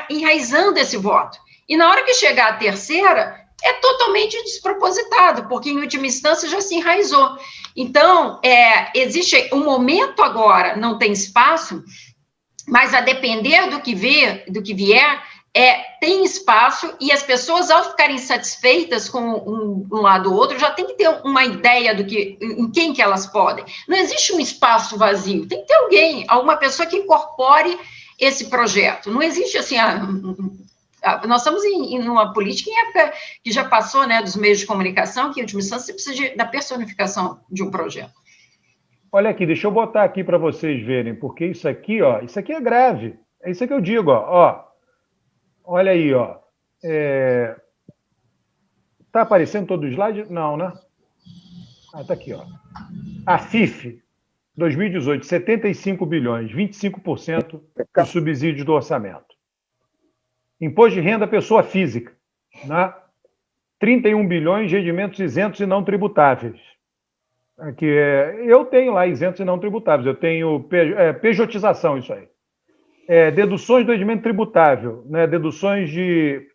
enraizando esse voto. E na hora que chegar a terceira, é totalmente despropositado, porque em última instância já se enraizou. Então, existe um momento agora, não tem espaço, mas a depender do que vier, tem espaço, e as pessoas, ao ficarem satisfeitas com um lado ou outro, já tem que ter uma ideia em quem que elas podem. Não existe um espaço vazio, tem que ter alguma pessoa que incorpore esse projeto. Não existe assim... Nós estamos em uma política em época que já passou, né, dos meios de comunicação, que, em última instância, você precisa da personificação de um projeto. Olha aqui, deixa eu botar aqui para vocês verem, porque isso aqui é grave. É isso que eu digo, ó. Olha aí, ó. Tá aparecendo todo o slide? Não, né? Tá aqui, ó. A FIF, 2018, 75 bilhões, 25% dos subsídios do orçamento. Imposto de renda pessoa física, né? 31 bilhões de rendimentos isentos e não tributáveis. Aqui eu tenho lá isentos e não tributáveis, eu tenho pejotização, isso aí. Deduções do rendimento tributável, né? Deduções de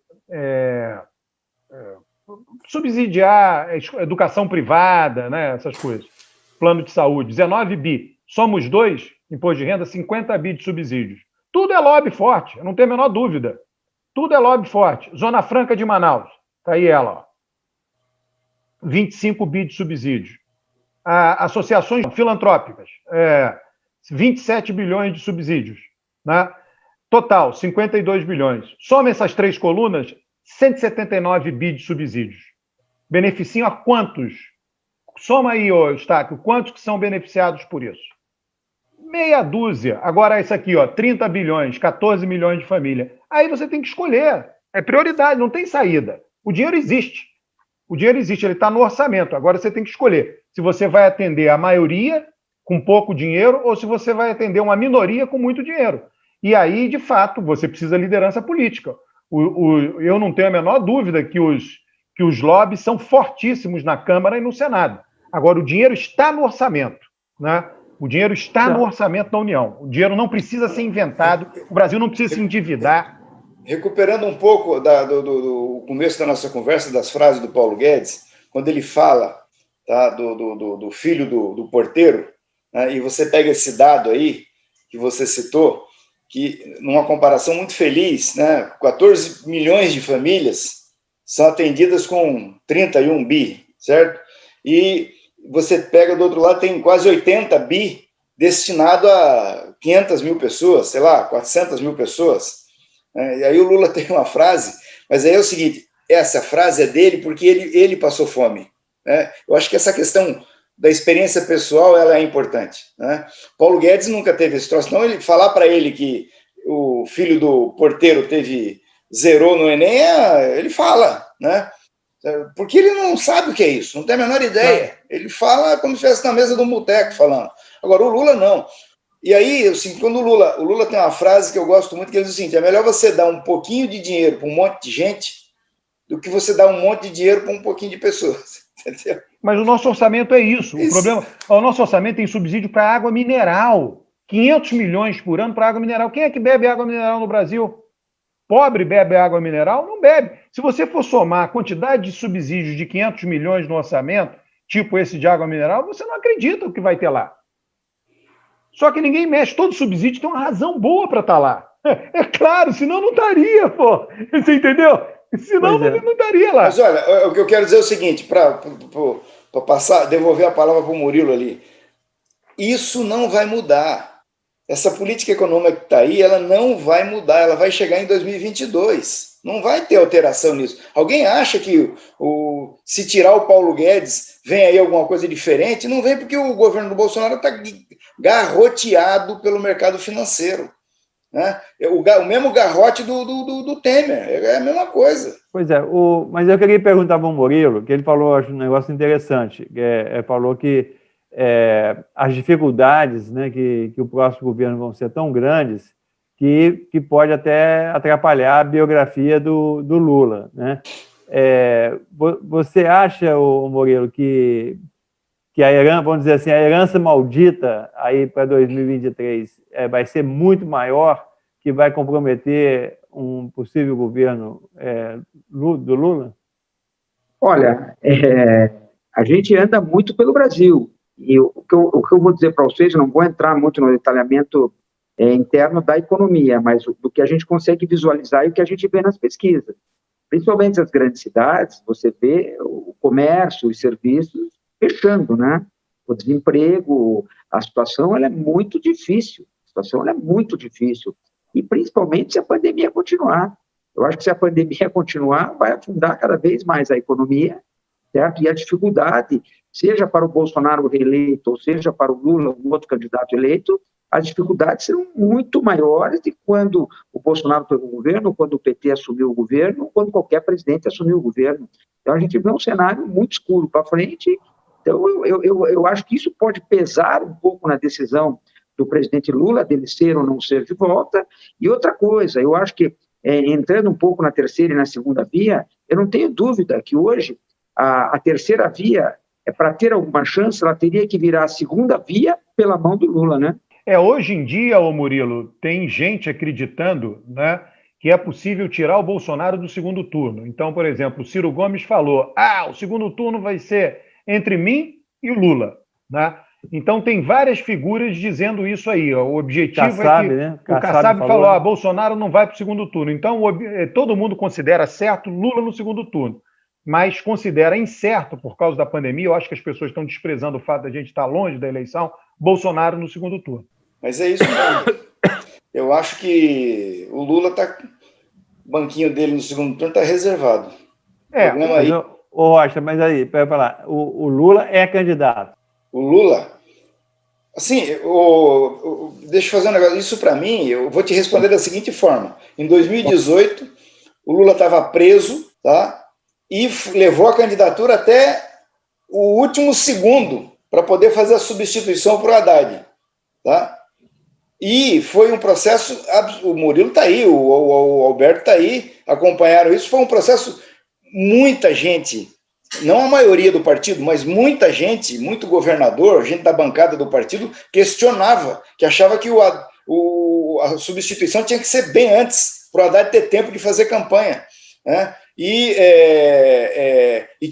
subsidiar educação privada, né? Essas coisas. Plano de saúde, 19 bi. Somos 2, imposto de renda, 50 bi de subsídios. Tudo é lobby forte, eu não tenho a menor dúvida. Tudo é lobby forte. Zona Franca de Manaus. Está aí ela. Ó. 25 bi de subsídios. Associações filantrópicas. 27 bilhões de subsídios. Né? Total, 52 bilhões. Soma essas três colunas, 179 bi de subsídios. Beneficiam a quantos? Soma aí, Eustáquio, quantos que são beneficiados por isso? Meia dúzia. Agora, isso aqui, ó, 30 bilhões, 14 milhões de família. Aí você tem que escolher. É prioridade, não tem saída. O dinheiro existe. O dinheiro existe, ele está no orçamento. Agora você tem que escolher se você vai atender a maioria com pouco dinheiro ou se você vai atender uma minoria com muito dinheiro. E aí, de fato, você precisa de liderança política. Eu não tenho a menor dúvida que os lobbies são fortíssimos na Câmara e no Senado. Agora, o dinheiro está no orçamento, né? O dinheiro está no orçamento da União. O dinheiro não precisa ser inventado. O Brasil não precisa se endividar. Recuperando um pouco do começo da nossa conversa, das frases do Paulo Guedes, quando ele fala, tá, do filho do porteiro, né, e você pega esse dado aí, que você citou, que numa comparação muito feliz, né, 14 milhões de famílias são atendidas com 31 bi, certo? E você pega do outro lado, tem quase 80 bi destinado a 500 mil pessoas, sei lá, 400 mil pessoas. E aí o Lula tem uma frase, mas aí é o seguinte, essa frase é dele porque ele passou fome. Né? Eu acho que essa questão da experiência pessoal ela é importante. Né? Paulo Guedes nunca teve esse troço. Não, ele falar para ele que o filho do porteiro zerou no Enem, ele fala, né? Porque ele não sabe o que é isso, não tem a menor ideia. Ele fala como se estivesse na mesa do boteco falando. Agora, o Lula não. E aí, assim, quando o Lula tem uma frase que eu gosto muito, que ele diz o seguinte, é melhor você dar um pouquinho de dinheiro para um monte de gente do que você dar um monte de dinheiro para um pouquinho de pessoas. Entendeu? Mas o nosso orçamento é isso. O problema, o nosso orçamento tem subsídio para água mineral. 500 milhões por ano para água mineral. Quem é que bebe água mineral no Brasil? Pobre bebe água mineral? Não bebe. Se você for somar a quantidade de subsídios de 500 milhões no orçamento, tipo esse de água mineral, você não acredita o que vai ter lá. Só que ninguém mexe. Todo subsídio tem uma razão boa para estar lá. É claro, senão não estaria, pô. Você entendeu? Senão não estaria lá. Mas olha, o que eu quero dizer é o seguinte, para devolver a palavra para o Murilo ali. Isso não vai mudar. Essa política econômica que está aí, ela não vai mudar, ela vai chegar em 2022. Não vai ter alteração nisso. Alguém acha que se tirar o Paulo Guedes, vem aí alguma coisa diferente? Não vem porque o governo do Bolsonaro está garroteado pelo mercado financeiro. né? O mesmo garrote do Temer, é a mesma coisa. Pois é, mas eu queria perguntar para o Murilo, que ele falou, acho um negócio interessante, falou que as dificuldades, né, que o próximo governo vão ser tão grandes que pode até atrapalhar a biografia do Lula, né? Você acha, Murilo, que a herança, vamos dizer assim, a herança maldita aí para 2023 vai ser muito maior, que vai comprometer um possível governo do Lula? Olha, a gente anda muito pelo Brasil, e o que eu vou dizer para vocês, não vou entrar muito no detalhamento interno da economia, mas do que a gente consegue visualizar e o que a gente vê nas pesquisas. Principalmente nas grandes cidades, você vê o comércio, os serviços fechando, né? O desemprego, a situação ela é muito difícil. E principalmente se a pandemia continuar. Eu acho que se a pandemia continuar, vai afundar cada vez mais a economia, certo? E a dificuldade, seja para o Bolsonaro reeleito, ou seja para o Lula, um outro candidato eleito, as dificuldades serão muito maiores de quando o Bolsonaro pegou o governo, quando o PT assumiu o governo, quando qualquer presidente assumiu o governo. Então, a gente vê um cenário muito escuro para frente. Então, eu acho que isso pode pesar um pouco na decisão do presidente Lula, dele ser ou não ser de volta. E outra coisa, eu acho que, entrando um pouco na terceira e na segunda via, eu não tenho dúvida que hoje a terceira via, para ter alguma chance, ela teria que virar a segunda via pela mão do Lula, né? Hoje em dia, Murilo, tem gente acreditando, né, que é possível tirar o Bolsonaro do segundo turno. Então, por exemplo, o Ciro Gomes falou, o segundo turno vai ser entre mim e o Lula, né? Então, tem várias figuras dizendo isso aí. O objetivo Kassab, é que né? o Kassab falou, Bolsonaro não vai para o segundo turno. Então, todo mundo considera certo Lula no segundo turno, mas considera incerto, por causa da pandemia, eu acho que as pessoas estão desprezando o fato de a gente estar longe da eleição, Bolsonaro no segundo turno. Mas é isso mesmo. Eu acho que o Lula está... O banquinho dele no segundo turno está reservado. Mas, Rocha, mas aí, para falar, o Lula é candidato. O Lula... Assim, deixa eu fazer um negócio. Isso, para mim, eu vou te responder da seguinte forma. Em 2018, o Lula estava preso, tá? E levou a candidatura até o último segundo para poder fazer a substituição para o Haddad. Tá? E foi um processo, o Murilo está aí, o Alberto está aí, acompanharam isso, foi um processo, muita gente, não a maioria do partido, mas muita gente, muito governador, gente da bancada do partido, questionava, que achava que a substituição tinha que ser bem antes, para o Haddad ter tempo de fazer campanha, né? E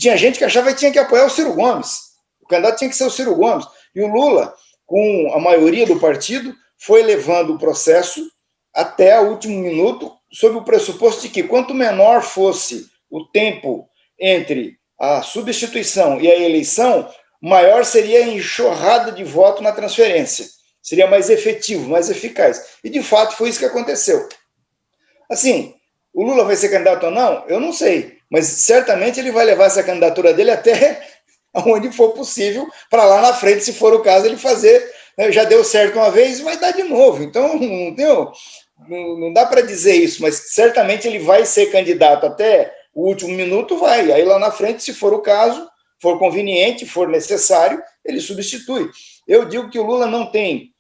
tinha gente que achava que tinha que apoiar o Ciro Gomes, o candidato tinha que ser o Ciro Gomes, e o Lula, com a maioria do partido, foi levando o processo até o último minuto, sob o pressuposto de que quanto menor fosse o tempo entre a substituição e a eleição, maior seria a enxurrada de voto na transferência. Seria mais efetivo, mais eficaz. E, de fato, foi isso que aconteceu. Assim, o Lula vai ser candidato ou não? Eu não sei. Mas, certamente, ele vai levar essa candidatura dele até onde for possível, para lá na frente, se for o caso, ele fazer, já deu certo uma vez, vai dar de novo. Então, não dá para dizer isso, mas certamente ele vai ser candidato até o último minuto, vai. Aí lá na frente, se for o caso, for conveniente, for necessário, ele substitui. Eu digo que o Lula não tem,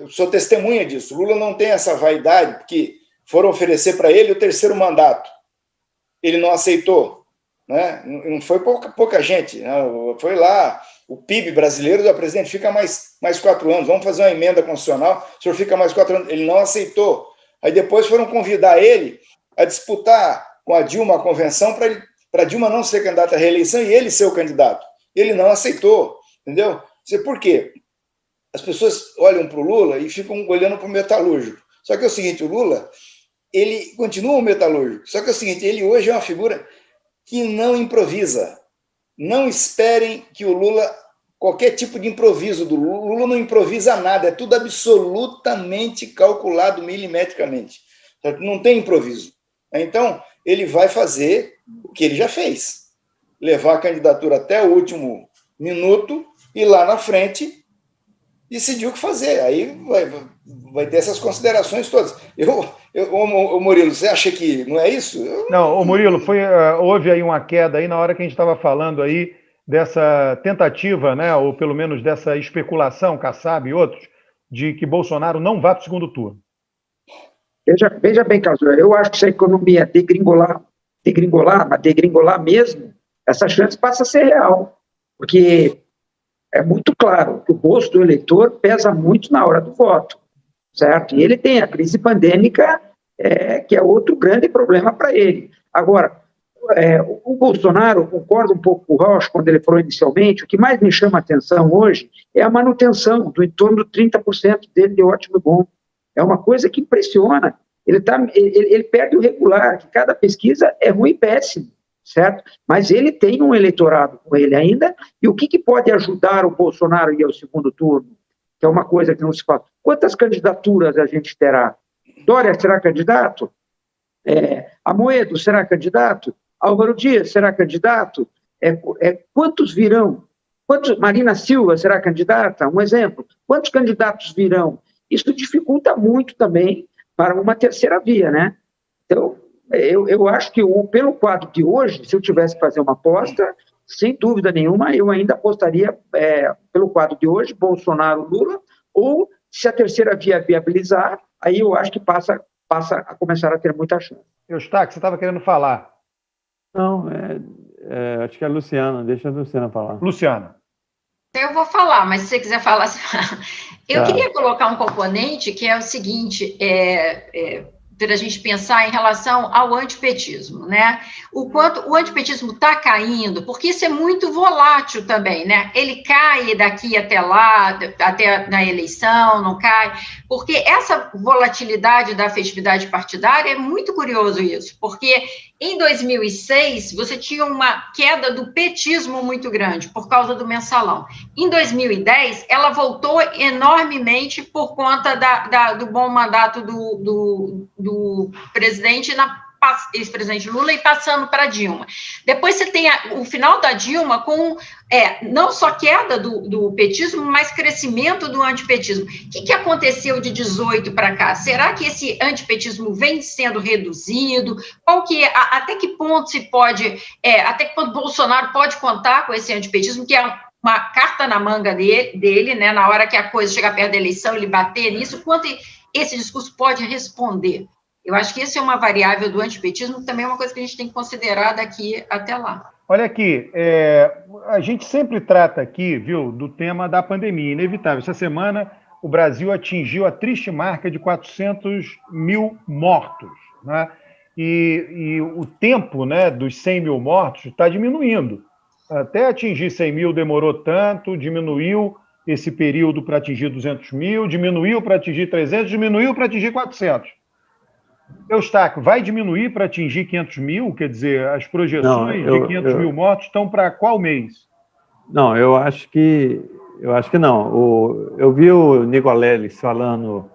sou testemunha disso, o Lula não tem essa vaidade, porque foram oferecer para ele o terceiro mandato. Ele não aceitou. Né? Não foi pouca gente, né? Foi lá, o PIB brasileiro do presidente fica mais 4 anos, vamos fazer uma emenda constitucional, o senhor fica mais 4 anos, ele não aceitou. Aí depois foram convidar ele a disputar com a Dilma a convenção para Dilma não ser candidata à reeleição e ele ser o candidato. Ele não aceitou, entendeu? Por quê? As pessoas olham para o Lula e ficam olhando para o metalúrgico. Só que é o seguinte, o Lula, ele continua um metalúrgico, só que é o seguinte, ele hoje é uma figura que não improvisa. Não esperem que o Lula, qualquer tipo de improviso do Lula, o Lula não improvisa nada, é tudo absolutamente calculado milimetricamente. Não tem improviso. Então, ele vai fazer o que ele já fez, levar a candidatura até o último minuto e lá na frente decidir o que fazer. Aí vai ter essas considerações todas. Murilo, você acha que não é isso? Não, Murilo, houve aí uma queda aí na hora que a gente estava falando aí dessa tentativa, né, ou pelo menos dessa especulação, Kassab e outros, de que Bolsonaro não vá para o segundo turno. Veja bem, Carlos, eu acho que se a economia degringolar mesmo, essa chance passa a ser real, porque é muito claro que o bolso do eleitor pesa muito na hora do voto, certo? E ele tem a crise pandêmica, que é outro grande problema para ele. Agora, o Bolsonaro, concordo um pouco com o Rauch quando ele falou inicialmente, o que mais me chama a atenção hoje é a manutenção do em torno de 30% dele de ótimo e bom. É uma coisa que impressiona. Ele perde o regular, que cada pesquisa é ruim e péssimo, certo? Mas ele tem um eleitorado com ele ainda, e o que pode ajudar o Bolsonaro a ir ao segundo turno? Que é uma coisa que não se fala. Quantas candidaturas a gente terá? Dória será candidato? Amoedo será candidato? Álvaro Dias será candidato? Quantos virão? Marina Silva será candidata? Um exemplo. Quantos candidatos virão? Isso dificulta muito também para uma terceira via, né? Então, eu acho que pelo quadro de hoje, se eu tivesse que fazer uma aposta, sem dúvida nenhuma, eu ainda apostaria pelo quadro de hoje, Bolsonaro-Lula, ou se a terceira via viabilizar, aí eu acho que passa a começar a ter muita chance. Eustáquio, você estava querendo falar? Não, acho que é a Luciana, deixa a Luciana falar. Luciana. Eu vou falar, mas se você quiser falar, você fala. Eu queria colocar um componente que é o seguinte, para a gente pensar em relação ao antipetismo, né? O quanto o antipetismo está caindo, porque isso é muito volátil também, né? Ele cai daqui até lá, até na eleição, não cai, porque essa volatilidade da afetividade partidária é muito curioso isso, porque em 2006 você tinha uma queda do petismo muito grande por causa do mensalão. Em 2010 ela voltou enormemente por conta do bom mandato do presidente, ex-presidente Lula, e passando para Dilma. Depois você tem o final da Dilma com não só queda do petismo, mas crescimento do antipetismo. O que aconteceu de 18 para cá? Será que esse antipetismo vem sendo reduzido? Até que ponto até que ponto Bolsonaro pode contar com esse antipetismo, que é uma carta na manga dele, né, na hora que a coisa chega perto da eleição, ele bater nisso, quanto esse discurso pode responder? Eu acho que isso é uma variável do antipetismo, que também é uma coisa que a gente tem que considerar daqui até lá. Olha aqui, a gente sempre trata aqui, viu, do tema da pandemia, inevitável. Essa semana, o Brasil atingiu a triste marca de 400 mil mortos, né? E o tempo, né, dos 100 mil mortos está diminuindo. Até atingir 100 mil demorou tanto, diminuiu esse período para atingir 200 mil, diminuiu para atingir 300, diminuiu para atingir 400. Eustáquio, vai diminuir para atingir 500 mil? Quer dizer, as projeções de 500 mil mortos estão para qual mês? Não, eu acho que não. Eu vi o Nicoleles falando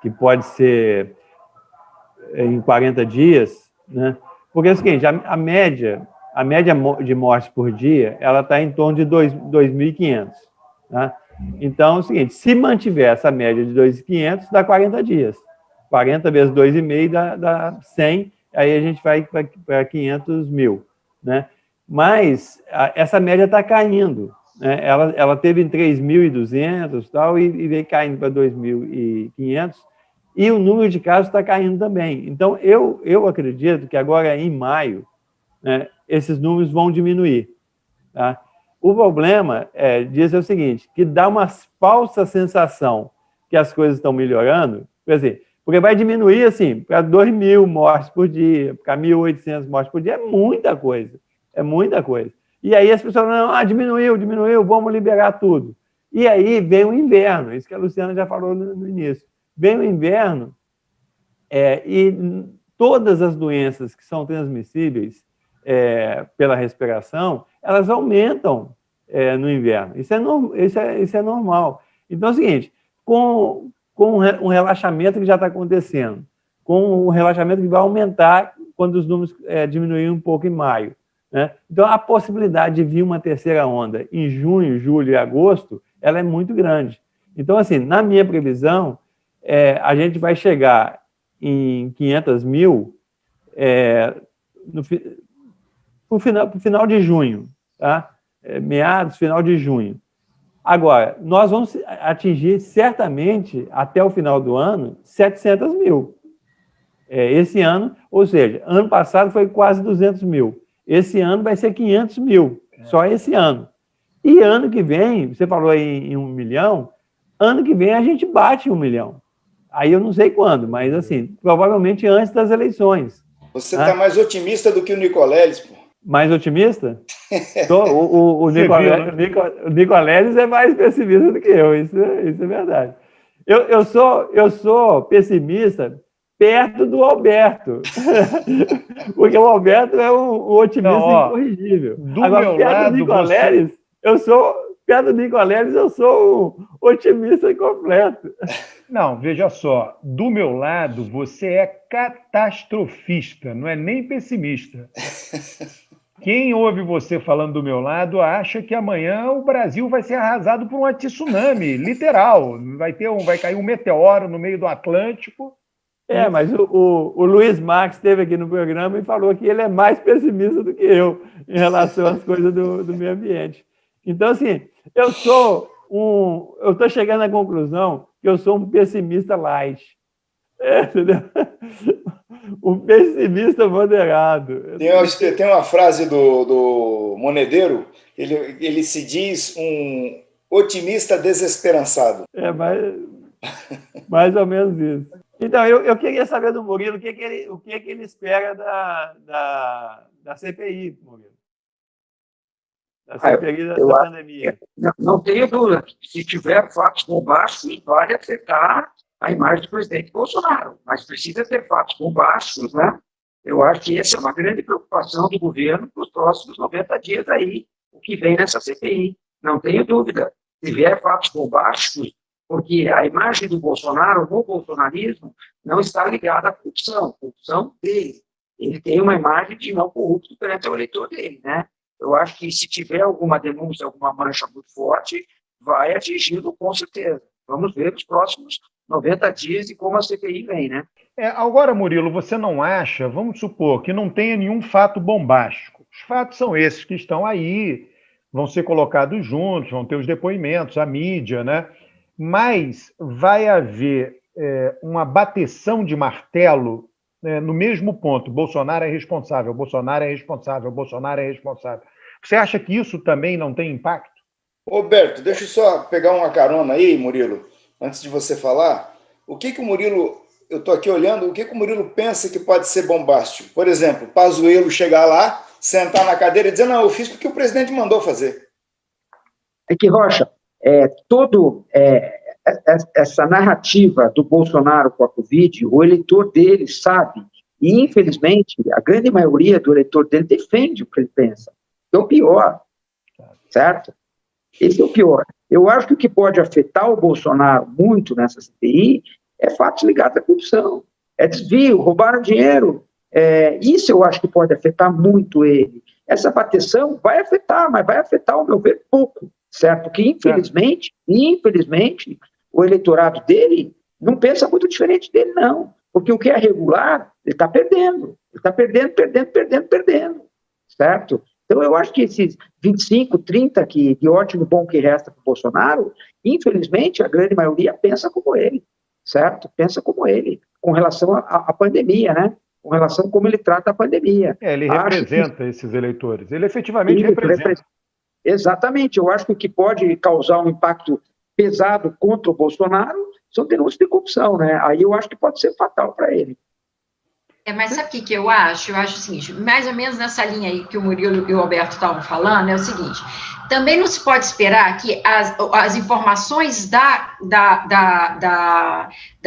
que pode ser em 40 dias, né? Porque é o seguinte, a média de mortes por dia, ela está em torno de 2.500. Tá? Então, é o seguinte, se mantiver essa média de 2.500, dá 40 dias. 40 vezes 2,5 dá 100, aí a gente vai para 500 mil. Né? Mas essa média está caindo. Né? Ela teve em 3.200 tal, e veio caindo para 2.500, e o número de casos está caindo também. Então, eu acredito que agora, em maio, né, esses números vão diminuir. Tá? O problema disso é o seguinte, que dá uma falsa sensação que as coisas estão melhorando, porque vai diminuir assim, para 2.000 mortes por dia, para 1.800 mortes por dia, é muita coisa. E aí as pessoas falam, diminuiu, vamos liberar tudo. E aí vem o inverno, isso que a Luciana já falou no início. Vem o inverno e todas as doenças que são transmissíveis pela respiração, elas aumentam no inverno. Isso é normal. Então é o seguinte, com um relaxamento que já está acontecendo, com um relaxamento que vai aumentar quando os números diminuírem um pouco em maio. Né? Então, a possibilidade de vir uma terceira onda em junho, julho e agosto ela é muito grande. Então, assim, na minha previsão, a gente vai chegar em 500 mil pro final de junho, tá? Meados, final de junho. Agora, nós vamos atingir certamente, até o final do ano, 700 mil. Esse ano, ou seja, ano passado foi quase 200 mil. Esse ano vai ser 500 mil, só esse ano. E ano que vem, você falou em 1 milhão, ano que vem a gente bate 1 milhão. Aí eu não sei quando, mas assim, provavelmente antes das eleições. Você está mais otimista do que o Nicoleles, pô. Mais otimista? O Nicoleles é mais pessimista do que eu, isso é verdade. Eu sou pessimista perto do Alberto, porque o Alberto é um otimista incorrigível. Agora, perto do Nicoleles, perto do Nicoleles, eu sou um otimista incompleto. Não, veja só, do meu lado, você é catastrofista, não é nem pessimista. Quem ouve você falando do meu lado acha que amanhã o Brasil vai ser arrasado por um tsunami, literal. Vai cair um meteoro no meio do Atlântico. Mas o Luiz Marques esteve aqui no programa e falou que ele é mais pessimista do que eu em relação às coisas do meio ambiente. Então, assim, eu estou chegando à conclusão que eu sou um pessimista light. Entendeu? Um pessimista moderado. Tem uma frase do Monedeiro, ele se diz um otimista desesperançado. Mais ou menos isso. Então, eu queria saber do Murilo o que ele espera da CPI, Murilo. Da CPI da pandemia. Não tenho dúvida. Se tiver fatos bombásticos, vai afetar a imagem do presidente Bolsonaro. Mas precisa ter fatos bombásticos, né? Eu acho que essa é uma grande preocupação do governo para os próximos 90 dias aí, o que vem nessa CPI. Não tenho dúvida. Se vier fatos bombásticos, porque a imagem do Bolsonaro, no bolsonarismo, não está ligada à corrupção dele. Ele tem uma imagem de não corrupto perante o eleitor dele, né? Eu acho que se tiver alguma denúncia, alguma mancha muito forte, vai atingi-lo com certeza. Vamos ver os próximos 90 dias e como a CPI vem, né? Agora, Murilo, você não acha, vamos supor, que não tenha nenhum fato bombástico. Os fatos são esses que estão aí, vão ser colocados juntos, vão ter os depoimentos, a mídia, né? Mas vai haver uma bateção de martelo no mesmo ponto. Bolsonaro é responsável, Bolsonaro é responsável, Bolsonaro é responsável. Você acha que isso também não tem impacto? Roberto, deixa eu só pegar uma carona aí, Murilo, antes de você falar. O que o Murilo, eu estou aqui olhando, o que o Murilo pensa que pode ser bombástico? Por exemplo, Pazuello chegar lá, sentar na cadeira e dizer, não, eu fiz porque o presidente mandou fazer. É que, Rocha, essa narrativa do Bolsonaro com a Covid, o eleitor dele sabe, e infelizmente a grande maioria do eleitor dele defende o que ele pensa. É o pior, certo? Esse é o pior. Eu acho que o que pode afetar o Bolsonaro muito nessa CPI é fatos ligados à corrupção, é desvio, roubaram dinheiro. Isso eu acho que pode afetar muito ele. Essa bateção vai afetar, mas vai afetar, ao meu ver, pouco, certo? Porque, infelizmente, o eleitorado dele não pensa muito diferente dele, não. Porque o que é regular, ele está perdendo. Ele está perdendo, certo? Então, eu acho que esses 25, 30, de ótimo bom que resta para o Bolsonaro, infelizmente, a grande maioria pensa como ele, certo? Pensa como ele, com relação à pandemia, né? Com relação a como ele trata a pandemia. Ele representa esses eleitores. Ele efetivamente representa. Exatamente. Eu acho que o que pode causar um impacto pesado contra o Bolsonaro são denúncias de corrupção, né? Aí eu acho que pode ser fatal para ele. Mas sabe o que eu acho? Eu acho o seguinte, mais ou menos nessa linha aí que o Murilo e o Alberto estavam falando, é o seguinte, também não se pode esperar que as informações da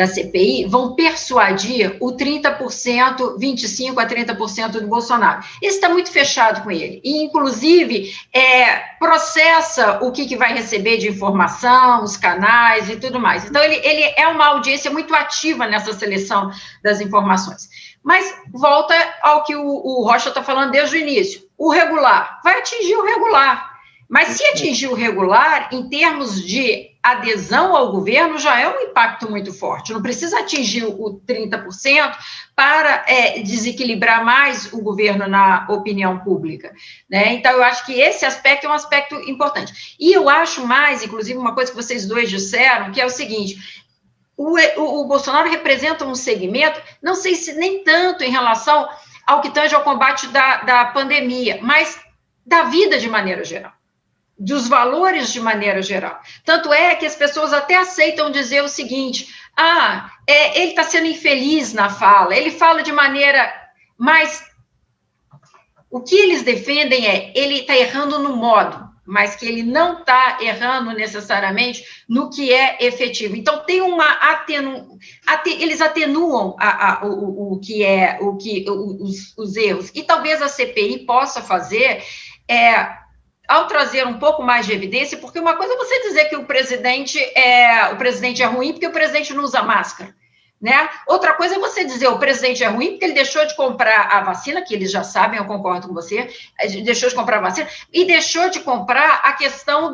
CPI vão persuadir o 30%, 25% a 30% do Bolsonaro. Esse está muito fechado com ele. E, inclusive, processa o que vai receber de informação, os canais e tudo mais. Então, ele é uma audiência muito ativa nessa seleção das informações. Mas volta ao que o Rocha está falando desde o início. O regular vai atingir o regular. Mas se atingir o regular, em termos de adesão ao governo, já é um impacto muito forte. Não precisa atingir o 30% para desequilibrar mais o governo na opinião pública, né? Então, eu acho que esse aspecto é um aspecto importante. E eu acho mais, inclusive, uma coisa que vocês dois disseram, que é o seguinte: o Bolsonaro representa um segmento, não sei se nem tanto em relação ao que tange ao combate da pandemia, mas da vida de maneira geral, dos valores de maneira geral. Tanto é que as pessoas até aceitam dizer o seguinte: ele está sendo infeliz na fala, ele fala de maneira mais... O que eles defendem ele está errando no modo, mas que ele não está errando necessariamente no que é efetivo. Então, tem uma eles atenuam os erros. E talvez a CPI possa fazer... ao trazer um pouco mais de evidência, porque uma coisa é você dizer que o presidente é ruim porque o presidente não usa máscara, né? Outra coisa é você dizer o presidente é ruim porque ele deixou de comprar a vacina, que eles já sabem, eu concordo com você, deixou de comprar a vacina, e deixou de comprar a questão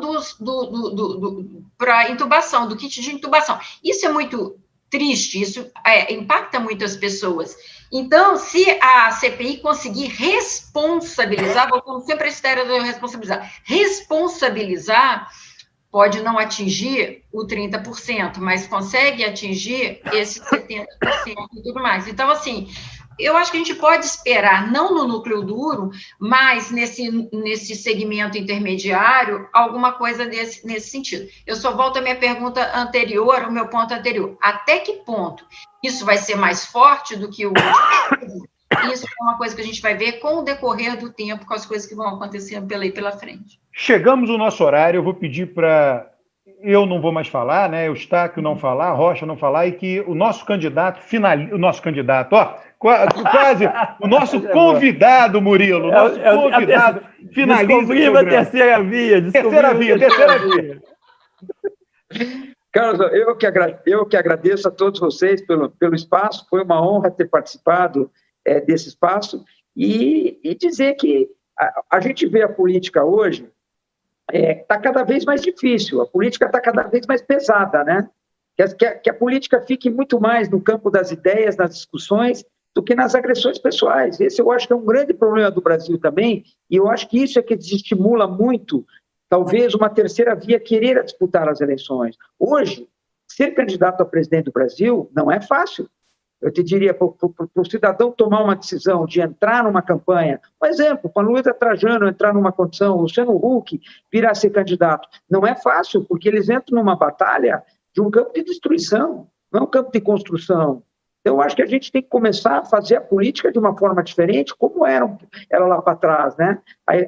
para intubação, do kit de intubação. Isso é muito triste, isso impacta muitas pessoas. Então, se a CPI conseguir responsabilizar, voltando sempre a história do responsabilizar, pode não atingir o 30%, mas consegue atingir esse 70% e tudo mais. Então, assim, eu acho que a gente pode esperar, não no núcleo duro, mas nesse segmento intermediário, alguma coisa nesse sentido. Eu só volto à minha pergunta anterior, ao meu ponto anterior. Até que ponto isso vai ser mais forte do que o outro? Isso é uma coisa que a gente vai ver com o decorrer do tempo, com as coisas que vão acontecendo pela frente. Chegamos no nosso horário, eu vou pedir para... Eu não vou mais falar, né? Eustáquio não falar, Rocha não falar, e que o nosso candidato o nosso convidado, Murilo, finalize o programa. Terceira via. Terceira via. Carlos, eu que agradeço a todos vocês pelo espaço, foi uma honra ter participado desse espaço, e dizer que a gente vê a política hoje, está cada vez mais difícil, a política está cada vez mais pesada, né? Que a política fique muito mais no campo das ideias, nas discussões, do que nas agressões pessoais. Esse eu acho que é um grande problema do Brasil também, e eu acho que isso é que desestimula muito, talvez, uma terceira via querer disputar as eleições. Hoje, ser candidato a presidente do Brasil não é fácil. Eu te diria, para o cidadão tomar uma decisão de entrar numa campanha, por exemplo, para Luísa Trajano entrar numa condição, Luciano Huck vir a ser candidato, não é fácil, porque eles entram numa batalha de um campo de destruição, não é um campo de construção. Então, eu acho que a gente tem que começar a fazer a política de uma forma diferente, como era lá para trás, né?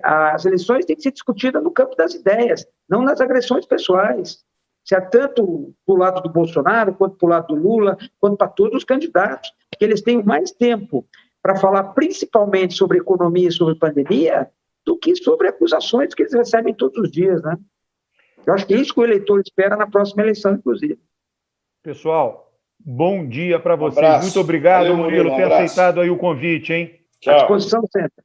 As eleições têm que ser discutidas no campo das ideias, não nas agressões pessoais. Se é tanto para o lado do Bolsonaro, quanto para o lado do Lula, quanto para todos os candidatos, que eles têm mais tempo para falar principalmente sobre economia e sobre pandemia do que sobre acusações que eles recebem todos os dias, né? Eu acho que é isso que o eleitor espera na próxima eleição, inclusive. Pessoal, bom dia para vocês. Muito obrigado, Murilo, por ter aceitado aí o convite, hein? À disposição sempre.